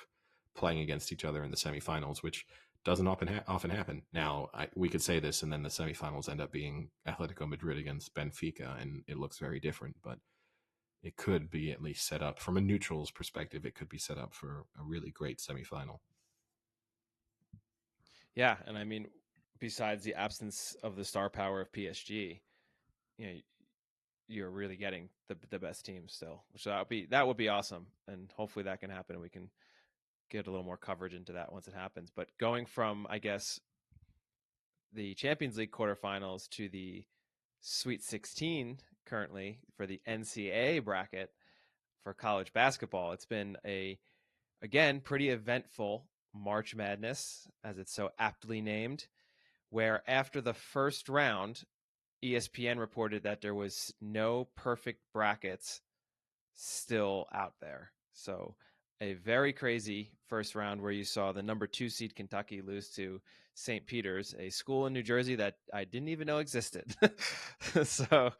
playing against each other in the semifinals, which doesn't often happen. Now, we could say this, and then the semifinals end up being Atletico Madrid against Benfica, and it looks very different. But it could be at least set up from a neutral's perspective. It could be set up for a really great semifinal. Yeah, and I mean, besides the absence of the star power of PSG, you know, you're really getting the best team still, which that would be awesome, and hopefully that can happen, and we can get a little more coverage into that once it happens. But going from, I guess, the Champions League quarterfinals to the Sweet 16 currently for the NCAA bracket for college basketball, it's been again, pretty eventful March Madness, as it's so aptly named, where after the first round, ESPN reported that there was no perfect brackets still out there. So a very crazy first round where you saw the number 2 seed Kentucky lose to St. Peter's, a school in New Jersey that I didn't even know existed. So,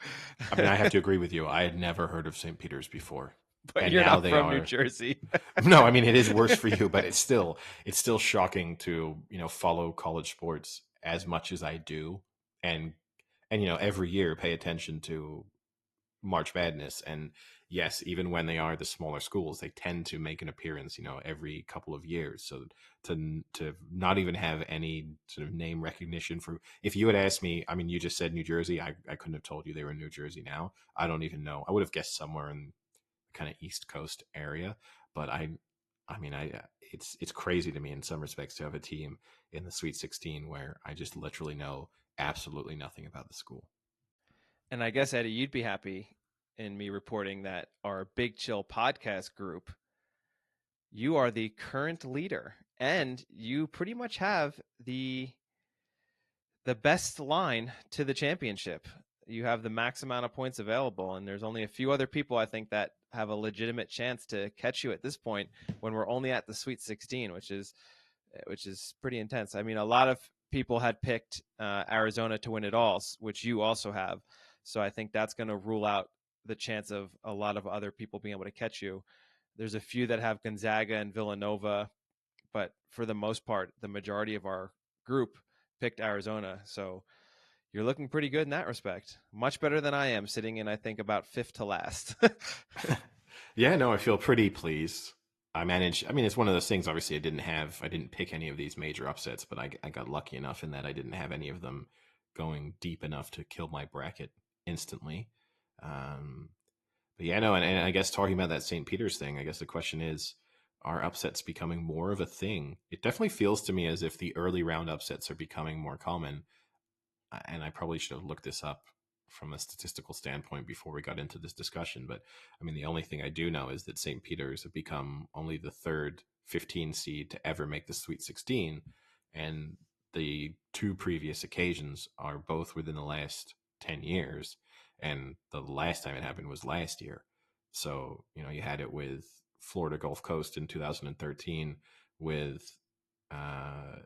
I mean, I have to agree with you. I had never heard of St. Peter's before, but and you're now not they from New are. Jersey. No, I mean it is worse for you, but it's still shocking to follow college sports as much as I do, and every year pay attention to March Madness. And yes, even when they are the smaller schools, they tend to make an appearance, every couple of years. So to not even have any sort of name recognition for, if you had asked me, I mean, you just said New Jersey, I couldn't have told you they were in New Jersey now. I don't even know. I would have guessed somewhere in kind of East Coast area, but I mean, it's crazy to me in some respects to have a team in the Sweet 16 where I just literally know absolutely nothing about the school. And I guess, Eddie, you'd be happy in me reporting that our Big Chill podcast group, you are the current leader, and you pretty much have the best line to the championship. You have the max amount of points available, and there's only a few other people I think that have a legitimate chance to catch you at this point when we're only at the Sweet 16, which is pretty intense. I mean, a lot of people had picked Arizona to win it all, which you also have. So I think that's going to rule out the chance of a lot of other people being able to catch you. There's a few that have Gonzaga and Villanova, but for the most part, the majority of our group picked Arizona. So you're looking pretty good in that respect. Much better than I am, sitting in, I think, about fifth to last. Yeah, no, I feel pretty pleased. I managed. I mean, it's one of those things. Obviously, I didn't pick any of these major upsets, but I got lucky enough in that I didn't have any of them going deep enough to kill my bracket instantly. Um, but yeah, no, and I guess talking about that St. Peter's thing, I guess the question is, are upsets becoming more of a thing? It definitely feels to me as if the early round upsets are becoming more common, and I probably should have looked this up from a statistical standpoint before we got into this discussion. But I mean, the only thing I do know is that St. Peter's have become only the third 15 seed to ever make the Sweet 16. And the two previous occasions are both within the last 10 years. And the last time it happened was last year. So, you had it with Florida Gulf Coast in 2013, with uh,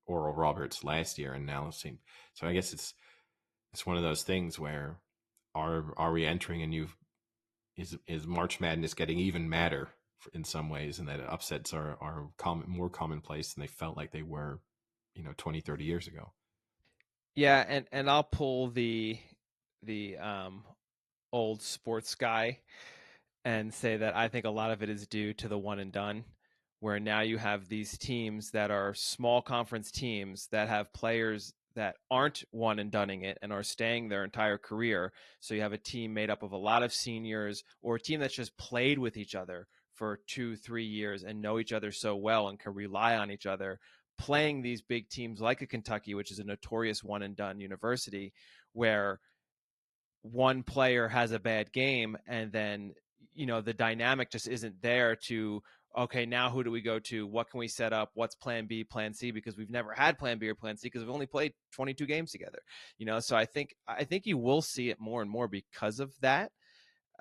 Oral Roberts last year, and now St. So I guess it's one of those things where are we entering a new, is March Madness getting even madder in some ways, and that upsets are more commonplace than they felt like they were 20, 30 years ago. Yeah, and I'll pull the old sports guy and say that I think a lot of it is due to the one and done, where now you have these teams that are small conference teams that have players that aren't one and doneing it and are staying their entire career. So you have a team made up of a lot of seniors, or a team that's just played with each other for 2-3 years and know each other so well and can rely on each other, playing these big teams like a Kentucky, which is a notorious one and done university, where one player has a bad game and then the dynamic just isn't there to, okay, now who do we go to, what can we set up, what's plan B, plan C, because we've never had plan B or plan C because we've only played 22 games together. So I think you will see it more and more because of that.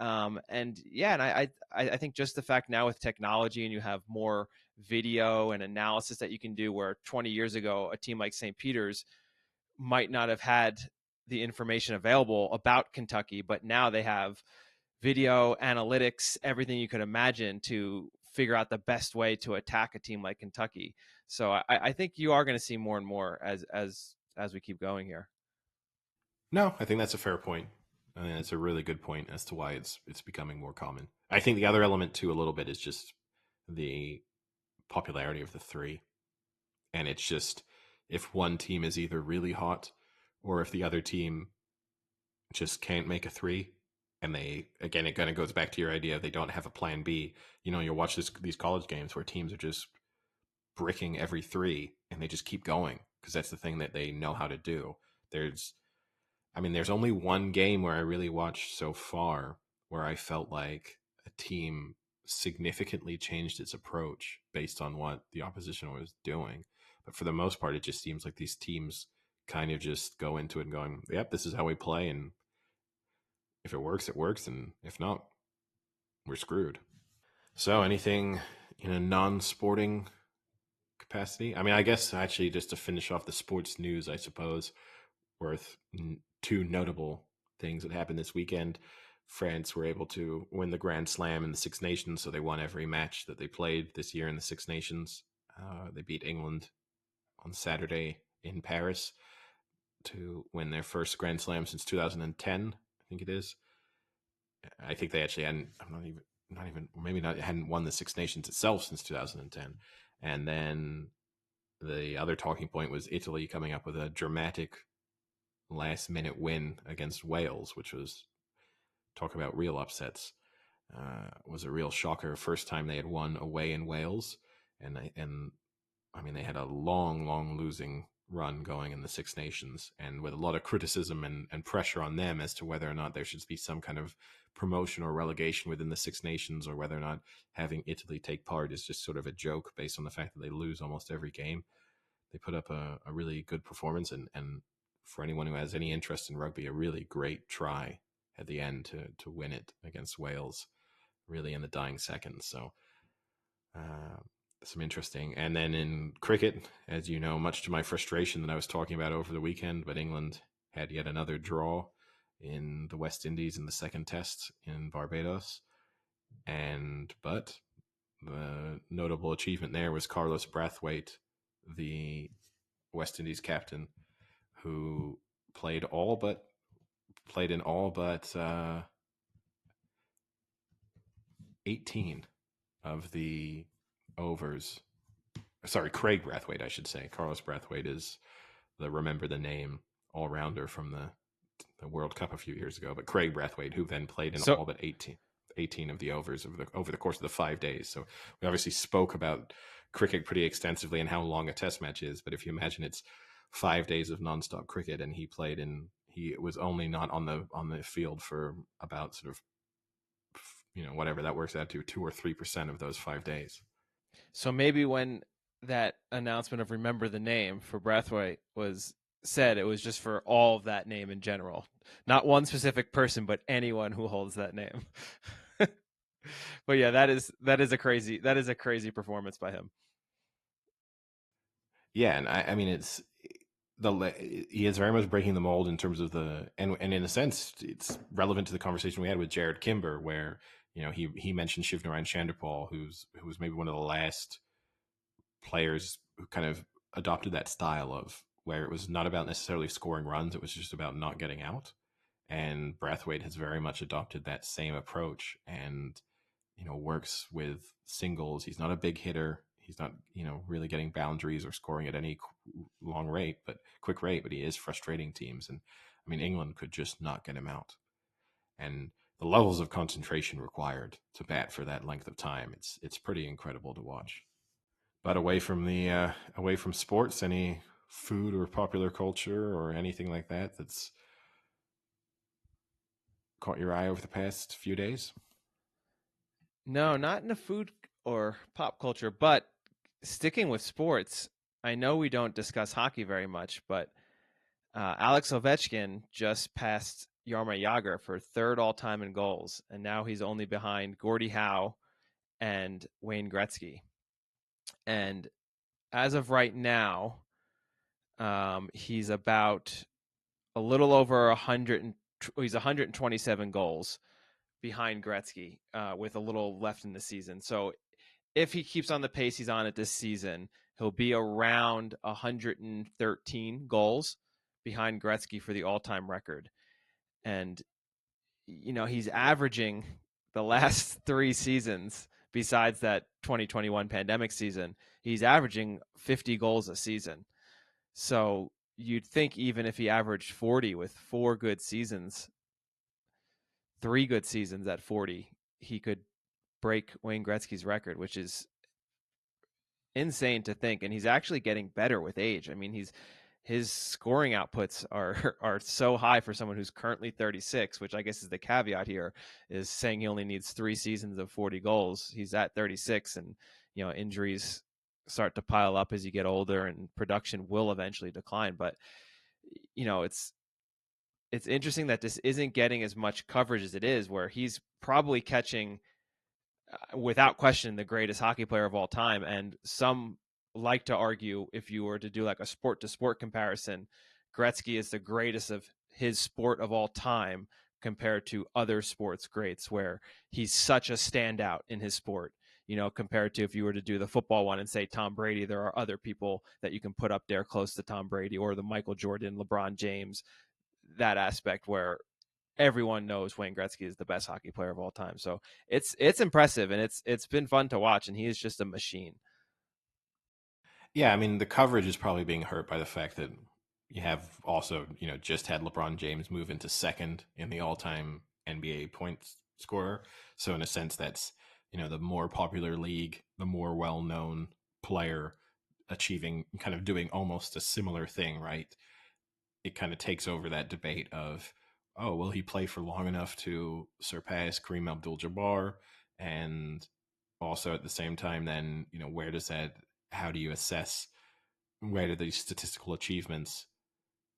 And I think just the fact now with technology and you have more video and analysis that you can do, where 20 years ago a team like St. Peter's might not have had the information available about Kentucky, but now they have video analytics, everything you could imagine to figure out the best way to attack a team like Kentucky. So I think you are going to see more and more as we keep going here. No, I think that's a fair point. I mean, it's a really good point as to why it's becoming more common. I think the other element too, a little bit, is just the popularity of the three, and it's just if one team is either really hot or if the other team just can't make a three, and they again it kind of goes back to your idea they don't have a plan B. You'll watch these college games where teams are just bricking every three and they just keep going because that's the thing that they know how to do. There's there's only one game where I really watched so far where I felt like a team significantly changed its approach based on what the opposition was doing. But for the most part, it just seems like these teams kind of just go into it and going, yep, this is how we play. And if it works, it works. And if not, we're screwed. So anything in a non-sporting capacity? I mean, I guess actually just to finish off the sports news, I suppose, worth two notable things that happened this weekend. France were able to win the Grand Slam in the Six Nations, so they won every match that they played this year in the Six Nations. They beat England on Saturday in Paris to win their first Grand Slam since 2010, I think it is. I think they actually hadn't. I'm not even maybe not hadn't won the Six Nations itself since 2010. And then the other talking point was Italy coming up with a dramatic last minute win against Wales, which was, talk about real upsets. Was a real shocker. First time they had won away in Wales, and they had a long losing run going in the Six Nations, and with a lot of criticism and pressure on them as to whether or not there should be some kind of promotion or relegation within the Six Nations, or whether or not having Italy take part is just sort of a joke based on the fact that they lose almost every game. They put up a really good performance, and for anyone who has any interest in rugby, a really great try at the end to win it against Wales, really in the dying seconds. So some interesting. And then in cricket, as you know, much to my frustration that I was talking about over the weekend, but England had yet another draw in the West Indies in the second test in Barbados. But the notable achievement there was Carlos Brathwaite, the West Indies captain, who played in all but 18 of the overs. Sorry, Kraigg Brathwaite, I should say. Carlos Brathwaite is the remember the name all rounder from the World Cup a few years ago. But Kraigg Brathwaite, who then played in So all but 18 of the overs over the course of the 5 days. So we obviously spoke about cricket pretty extensively and how long a test match is. But if you imagine it's 5 days of nonstop cricket, and he was only not on the field for about sort of whatever that works out to 2 or 3% of those 5 days. So maybe when that announcement of remember the name for Brathwaite was said, it was just for all of that name in general, not one specific person, but anyone who holds that name. But yeah, that is a crazy performance by him. Yeah, and I mean he is very much breaking the mold in terms of and in a sense it's relevant to the conversation we had with Jared Kimber, where he mentioned Shivnarine Chanderpaul, who was maybe one of the last players who kind of adopted that style of where it was not about necessarily scoring runs, it was just about not getting out. And Brathwaite has very much adopted that same approach, and works with singles. He's not a big hitter. He's not, really getting boundaries or scoring at any quick rate, but he is frustrating teams. And I mean, England could just not get him out. And the levels of concentration required to bat for that length of time, it's pretty incredible to watch. But away from sports, any food or popular culture or anything like that that's caught your eye over the past few days? No, not in the food or pop culture, but sticking with sports, I know we don't discuss hockey very much, but Alex Ovechkin just passed Jaromir Jagr for third all time in goals, and now he's only behind Gordie Howe and Wayne Gretzky. And as of right now, he's about a little over 100. He's 127 goals behind Gretzky, with a little left in the season. So if he keeps on the pace he's on it this season, he'll be around 113 goals behind Gretzky for the all-time record. And he's averaging the last 3 seasons besides that 2021 pandemic season, he's averaging 50 goals a season. So you'd think even if he averaged 40 with 4 good seasons, 3 good seasons at 40, he could break Wayne Gretzky's record, which is insane to think. And he's actually getting better with age. I mean, his scoring outputs are so high for someone who's currently 36, which I guess is the caveat here, is saying he only needs 3 seasons of 40 goals. He's at 36, and injuries start to pile up as you get older, and production will eventually decline. But it's interesting that this isn't getting as much coverage as it is, where he's probably catching, without question, the greatest hockey player of all time. And some like to argue, if you were to do like a sport to sport comparison, Gretzky is the greatest of his sport of all time compared to other sports greats, where he's such a standout in his sport. Compared to if you were to do the football one and say Tom Brady, there are other people that you can put up there close to Tom Brady, or the Michael Jordan, LeBron James, that aspect where everyone knows Wayne Gretzky is the best hockey player of all time. So it's impressive, and it's been fun to watch, and he is just a machine. Yeah, I mean, the coverage is probably being hurt by the fact that you have also, just had LeBron James move into second in the all-time NBA points scorer. So in a sense, that's, the more popular league, the more well-known player achieving, kind of doing almost a similar thing, right? It kind of takes over that debate of, oh, will he play for long enough to surpass Kareem Abdul-Jabbar? And also at the same time, then, where does that, how do you assess, where do these statistical achievements,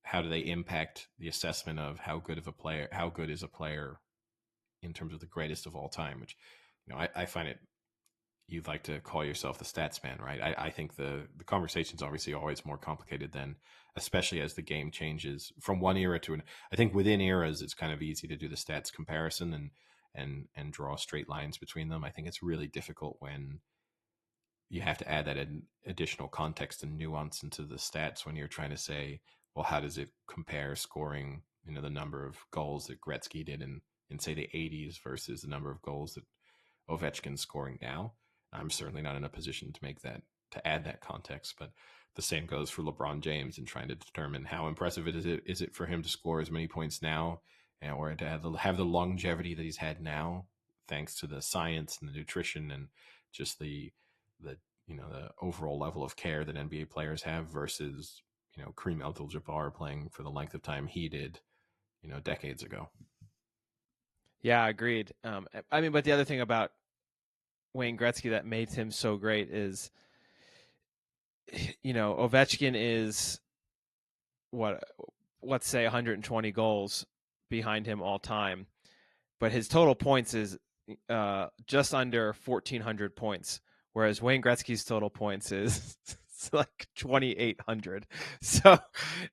how do they impact the assessment of how good of a player, how good is a player in terms of the greatest of all time? Which, I find it, you'd like to call yourself the stats man, right? I think the conversation's obviously always more complicated than, especially as the game changes from one era to an. I think within eras, it's kind of easy to do the stats comparison and draw straight lines between them. I think it's really difficult when you have to add that additional context and nuance into the stats when you're trying to say, well, how does it compare scoring, the number of goals that Gretzky did in say the 80s versus the number of goals that Ovechkin's scoring now. I'm certainly not in a position to add that context, but the same goes for LeBron James in trying to determine how impressive is it for him to score as many points now, or to have the longevity that he's had now, thanks to the science and the nutrition and just the the overall level of care that NBA players have versus Kareem Abdul-Jabbar playing for the length of time he did decades ago. Yeah, agreed. I mean, but the other thing about Wayne Gretzky that made him so great is, Ovechkin is what, let's say 120 goals behind him all time, but his total points is just under 1,400 points, whereas Wayne Gretzky's total points is like 2,800. So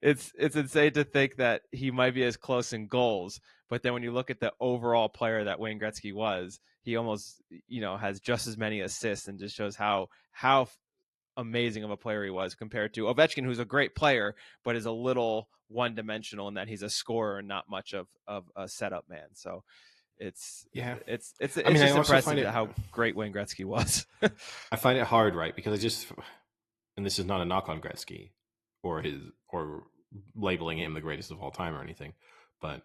it's insane to think that he might be as close in goals, but then when you look at the overall player that Wayne Gretzky was, he almost has just as many assists, and just shows how amazing of a player he was compared to Ovechkin, who's a great player, but is a little one dimensional in that he's a scorer and not much of a setup man. So it's Yeah, it's it's I it's mean, I just also impressive find it, how great Wayne Gretzky was. I find it hard, right? Because and this is not a knock on Gretzky or or labeling him the greatest of all time or anything, but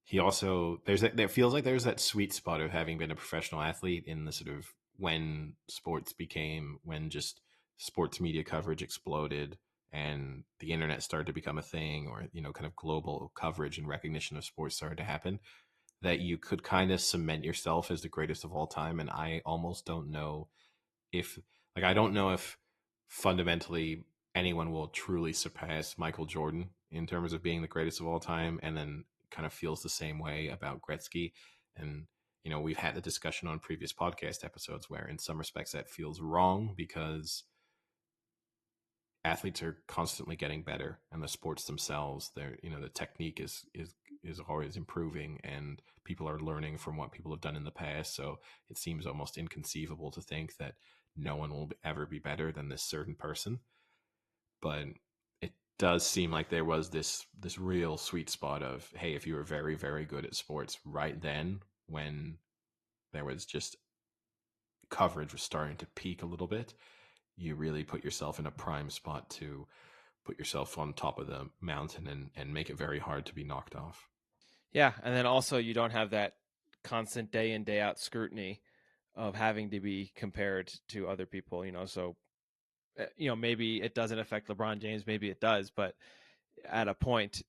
he also, there feels like there's that sweet spot of having been a professional athlete in the sort of when just sports media coverage exploded and the internet started to become a thing, or kind of global coverage and recognition of sports started to happen, that you could kind of cement yourself as the greatest of all time. And I almost don't know if, like, I don't know if fundamentally anyone will truly surpass Michael Jordan in terms of being the greatest of all time. And then kind of feels the same way about Gretzky. And, we've had the discussion on previous podcast episodes where in some respects that feels wrong because athletes are constantly getting better, and the sports themselves, the technique is always improving, and people are learning from what people have done in the past. So it seems almost inconceivable to think that no one will ever be better than this certain person. But it does seem like there was this real sweet spot of, hey, if you were very, very good at sports right then, when there was just coverage was starting to peak a little bit, you really put yourself in a prime spot to put yourself on top of the mountain and make it very hard to be knocked off. Yeah, and then also you don't have that constant day in day out scrutiny of having to be compared to other people. So maybe it doesn't affect LeBron James, maybe it does, but at a point,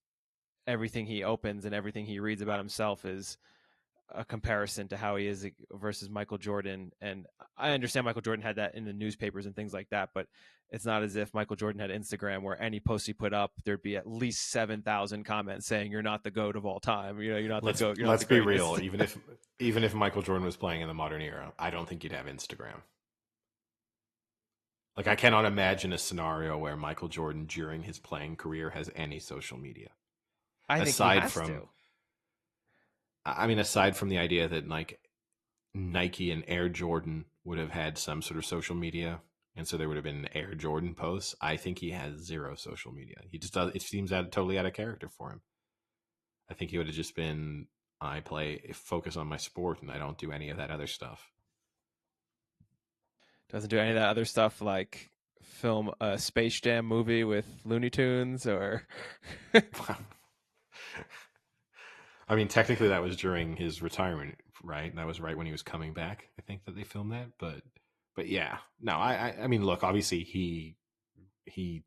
everything he opens and everything he reads about himself is a comparison to how he is versus Michael Jordan. And I understand Michael Jordan had that in the newspapers and things like that, but it's not as if Michael Jordan had Instagram where any post he put up, there'd be at least 7,000 comments saying you're not the GOAT of all time. You're not the GOAT. You're not Let's the be greatest. real. Even if Michael Jordan was playing in the modern era, I don't think he'd have Instagram. Like, I cannot imagine a scenario where Michael Jordan during his playing career has any social media. I think he Aside has from, to. aside from the idea that like Nike and Air Jordan would have had some sort of social media, and so there would have been Air Jordan posts. I think he has zero social media. He just does. It seems totally out of character for him. I think he would have just been, I focus on my sport, and I don't do any of that other stuff. Doesn't do any of that other stuff like film a Space Jam movie with Looney Tunes or. I mean, technically, that was during his retirement, right? That was right when he was coming back. I think that they filmed that, but yeah, no, I mean, look, obviously he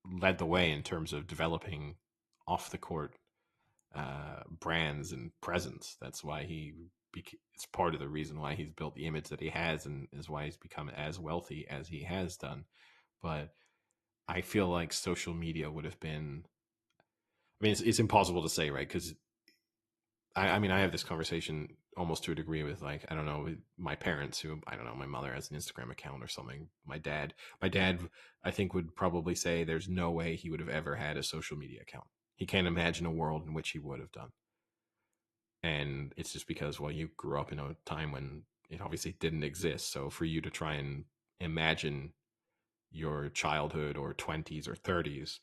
led the way in terms of developing off the court brands and presence. That's why it's part of the reason why he's built the image that he has, and is why he's become as wealthy as he has done. But I feel like social media would have been. I mean, it's impossible to say, right? Because I mean, I have this conversation almost to a degree with, like, I don't know, with my parents, who, I don't know, my mother has an Instagram account or something. My dad, I think, would probably say there's no way he would have ever had a social media account. He can't imagine a world in which he would have done. And it's just because, well, you grew up in a time when it obviously didn't exist. So for you to try and imagine your childhood or 20s or 30s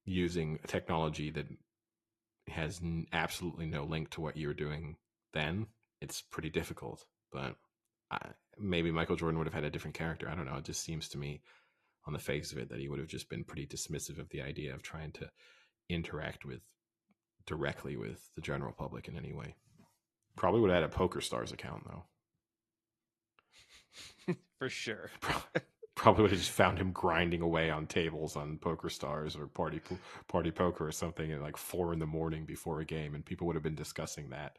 using a technology that has absolutely no link to what you were doing then, it's pretty difficult. But I, maybe Michael Jordan would have had a different character. I don't know. It just seems to me, on the face of it, that he would have just been pretty dismissive of the idea of trying to interact directly with the general public in any way. Probably would have had a Poker Stars account, though. For sure. Probably would have just found him grinding away on tables on Poker Stars or Party Poker or something at like 4 a.m. before a game, and people would have been discussing that.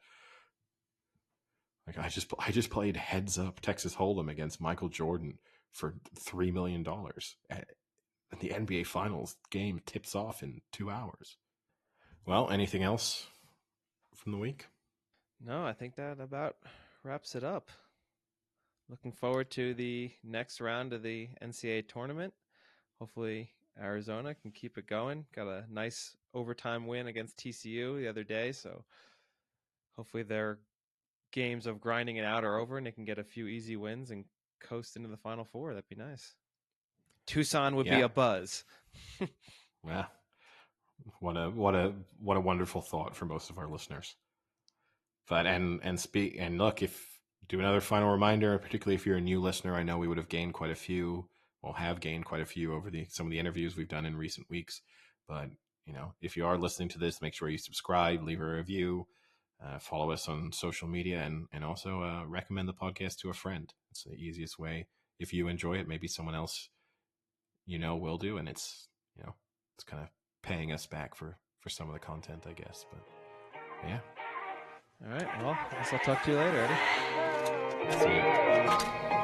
Like, I just played Heads Up Texas Hold'em against Michael Jordan for $3 million. And the NBA Finals game tips off in 2 hours. Well, anything else from the week? No, I think that about wraps it up. Looking forward to the next round of the NCAA tournament. Hopefully, Arizona can keep it going. Got a nice overtime win against TCU the other day, so hopefully their games of grinding it out are over and they can get a few easy wins and coast into the Final Four. That'd be nice. Tucson would be Yeah. a buzz. Yeah. What a wonderful thought for most of our listeners. But and look, if do another final reminder, particularly if you're a new listener, I know we would have gained quite a few, well, have gained quite a few over some of the interviews we've done in recent weeks. But if you are listening to this, make sure you subscribe, leave a review, follow us on social media, and also recommend the podcast to a friend. It's the easiest way. If you enjoy it, maybe someone else will do, and it's it's kind of paying us back for some of the content, I guess. But yeah. All right. Well, I guess I'll talk to you later, Eddie. See you.